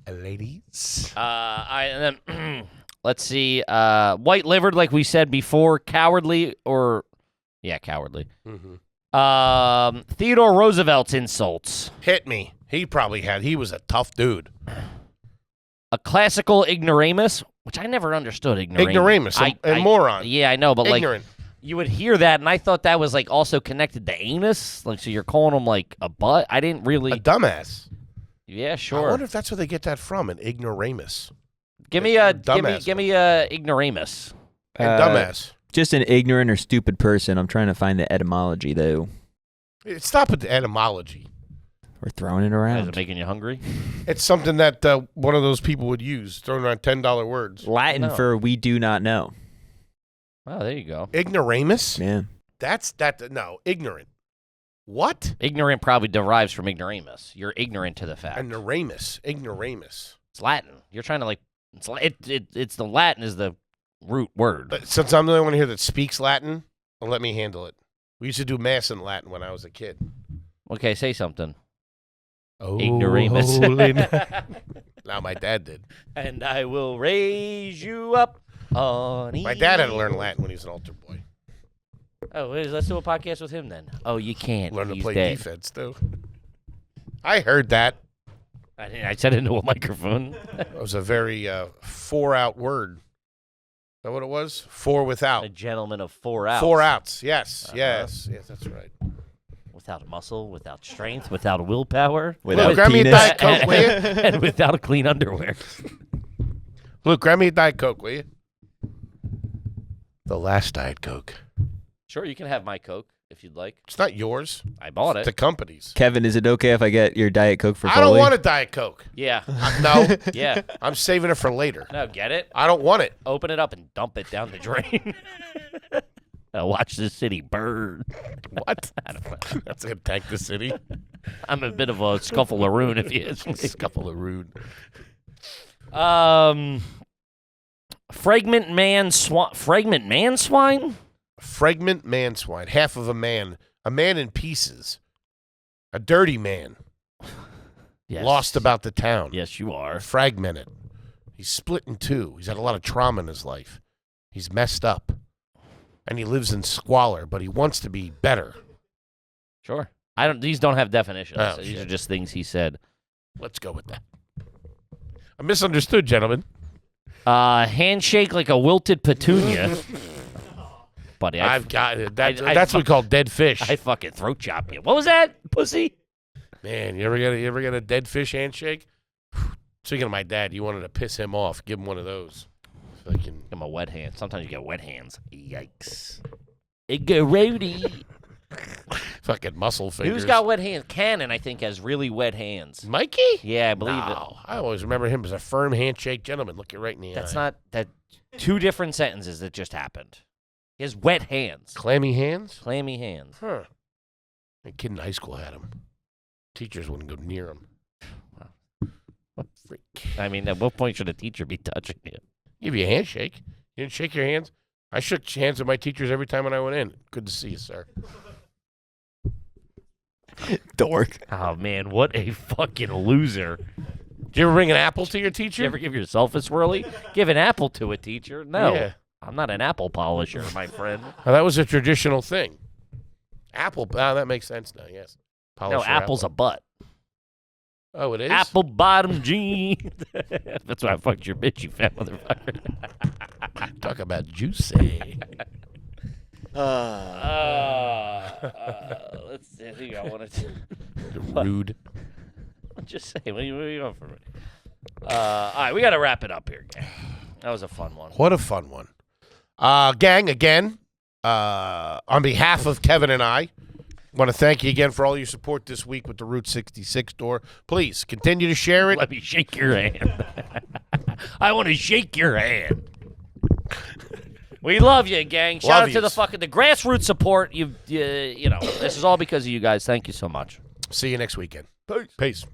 Speaker 2: Ladies.
Speaker 3: And then let's see. White-livered, like we said before. Cowardly cowardly.
Speaker 2: Mm-hmm.
Speaker 3: Theodore Roosevelt's insults.
Speaker 2: Hit me. He was a tough dude.
Speaker 3: A classical ignoramus, which I never understood. Ignoramus.
Speaker 2: A moron.
Speaker 3: Yeah, I know, but
Speaker 2: Ignorant.
Speaker 3: like you would hear that, and I thought that was like also connected to anus. Like, so you're calling him like a butt? I didn't really.
Speaker 2: A dumbass.
Speaker 3: Yeah,
Speaker 2: I
Speaker 3: sure.
Speaker 2: wonder if that's where they get that from, an ignoramus.
Speaker 3: Give me a
Speaker 2: dumbass.
Speaker 3: ignoramus.
Speaker 2: And dumbass.
Speaker 4: Just an ignorant or stupid person. I'm trying to find the etymology, though.
Speaker 2: Stop at the etymology.
Speaker 4: We're throwing it
Speaker 3: Is
Speaker 4: around.
Speaker 3: it making you hungry?
Speaker 2: It's something that one of those people would use, throwing around $10 words.
Speaker 4: Latin
Speaker 3: No.
Speaker 4: for we do not know.
Speaker 3: Oh, there you go.
Speaker 2: Ignoramus?
Speaker 4: Yeah.
Speaker 2: No, ignorant. What?
Speaker 3: Ignorant probably derives from ignoramus. You're ignorant to the fact.
Speaker 2: Ignoramus.
Speaker 3: It's Latin. You're trying to like. It's the Latin is the root word.
Speaker 2: But since I'm the only one here that speaks Latin, let me handle it. We used to do mass in Latin when I was a kid.
Speaker 3: Okay, say something.
Speaker 2: Oh,
Speaker 3: Ignoramus.
Speaker 2: Now my dad did.
Speaker 3: And I will raise you up on.
Speaker 2: My dad had to learn Latin when he was an altar boy.
Speaker 3: Oh, let's do a podcast with him then. Oh, you can't.
Speaker 2: Learn to
Speaker 3: He's
Speaker 2: play
Speaker 3: dead.
Speaker 2: defense too. I heard that.
Speaker 3: I said it into a microphone.
Speaker 2: It was a very 4-out word. that what it was? 4 without.
Speaker 3: A gentleman of 4 outs.
Speaker 2: 4 outs. Yes. Yes, that's right.
Speaker 3: Without muscle, without strength, without willpower.
Speaker 4: Without
Speaker 2: Luke, grab me a
Speaker 4: penis.
Speaker 2: Diet Coke, will you?
Speaker 3: And without clean underwear.
Speaker 2: Luke, grab me a Diet Coke, will you? The last Diet Coke.
Speaker 3: Sure, you can have my Coke if you'd like.
Speaker 2: It's not yours.
Speaker 3: I bought
Speaker 2: It's the
Speaker 3: it.
Speaker 2: company's.
Speaker 4: Kevin, is it okay if I get your Diet Coke for
Speaker 2: I don't
Speaker 4: Foley?
Speaker 2: want a Diet Coke.
Speaker 3: Yeah.
Speaker 2: No,
Speaker 3: Yeah.
Speaker 2: I'm saving it for later.
Speaker 3: No, get it.
Speaker 2: I don't want it.
Speaker 3: Open it up and dump it down the drain. Watch the city burn.
Speaker 2: What?
Speaker 3: I don't know.
Speaker 2: That's going to tank the city.
Speaker 3: I'm a bit of a scuffle-a-roon if you ask me.
Speaker 2: Scuffle of rude.
Speaker 3: Fragment man swine.
Speaker 2: Fragment man swine. Half of a man. A man in pieces. A dirty man.
Speaker 3: Yes.
Speaker 2: Lost about the town.
Speaker 3: Yes, you are.
Speaker 2: Fragmented. He's split in two. He's had a lot of trauma in his life. He's messed up. And he lives in squalor, but he wants to be better.
Speaker 3: Sure. These don't have definitions.
Speaker 2: Oh,
Speaker 3: These
Speaker 2: shit.
Speaker 3: are just things he said.
Speaker 2: Let's go with that. I misunderstood, gentlemen.
Speaker 3: Handshake like a wilted petunia. Buddy,
Speaker 2: I've got it. That's
Speaker 3: I
Speaker 2: what we call dead fish.
Speaker 3: I fucking throat chop you. What was that, pussy?
Speaker 2: Man, you ever get a dead fish handshake? Speaking of my dad, you wanted to piss him off. Give him one of those. Fucking
Speaker 3: Give him a wet hand. Sometimes you get wet hands. Yikes. Rowdy.
Speaker 2: fucking muscle fingers.
Speaker 3: Who's got wet hands? Cannon, I think, has really wet hands.
Speaker 2: Mikey?
Speaker 3: Yeah, I believe it.
Speaker 2: No, I always remember him as a firm handshake gentleman. Look you right in the
Speaker 3: That's
Speaker 2: eye.
Speaker 3: not that. Two different sentences that just happened. He has wet hands.
Speaker 2: Clammy hands?
Speaker 3: Clammy hands.
Speaker 2: Huh. A kid in high school had him. Teachers wouldn't go near him. What freak?
Speaker 3: I mean, at what point should a teacher be touching you?
Speaker 2: Give you a handshake. You didn't shake your hands? I shook hands with my teachers every time when I went in. Good to see you, sir.
Speaker 4: Dork.
Speaker 3: Oh, man, what a fucking loser.
Speaker 2: Did you ever bring an apple to your teacher?
Speaker 3: Did you ever give yourself a swirly? Give an apple to a teacher? No.
Speaker 2: Yeah.
Speaker 3: I'm not an apple polisher, my friend.
Speaker 2: Well, that was a traditional thing. Apple. Oh, that makes sense now, yes.
Speaker 3: No,
Speaker 2: Polish your
Speaker 3: apple's a butt.
Speaker 2: Oh, it is?
Speaker 3: Apple bottom jeans. That's why I fucked your bitch, you fat motherfucker.
Speaker 2: Talk about juicy.
Speaker 3: Let's see. I think I wanted to.
Speaker 2: Rude.
Speaker 3: Just say, what are you going for me? All right, we got to wrap it up here, gang. That was a fun one.
Speaker 2: What a fun one. Gang, again, on behalf of Kevin and I want to thank you again for all your support this week with the Route 66 store. Please continue to share it.
Speaker 3: Let me shake your hand. I want to shake your hand. We love you, gang. Shout out to the grassroots support. You know, this is all because of you guys. Thank you so much.
Speaker 2: See you next weekend. Peace.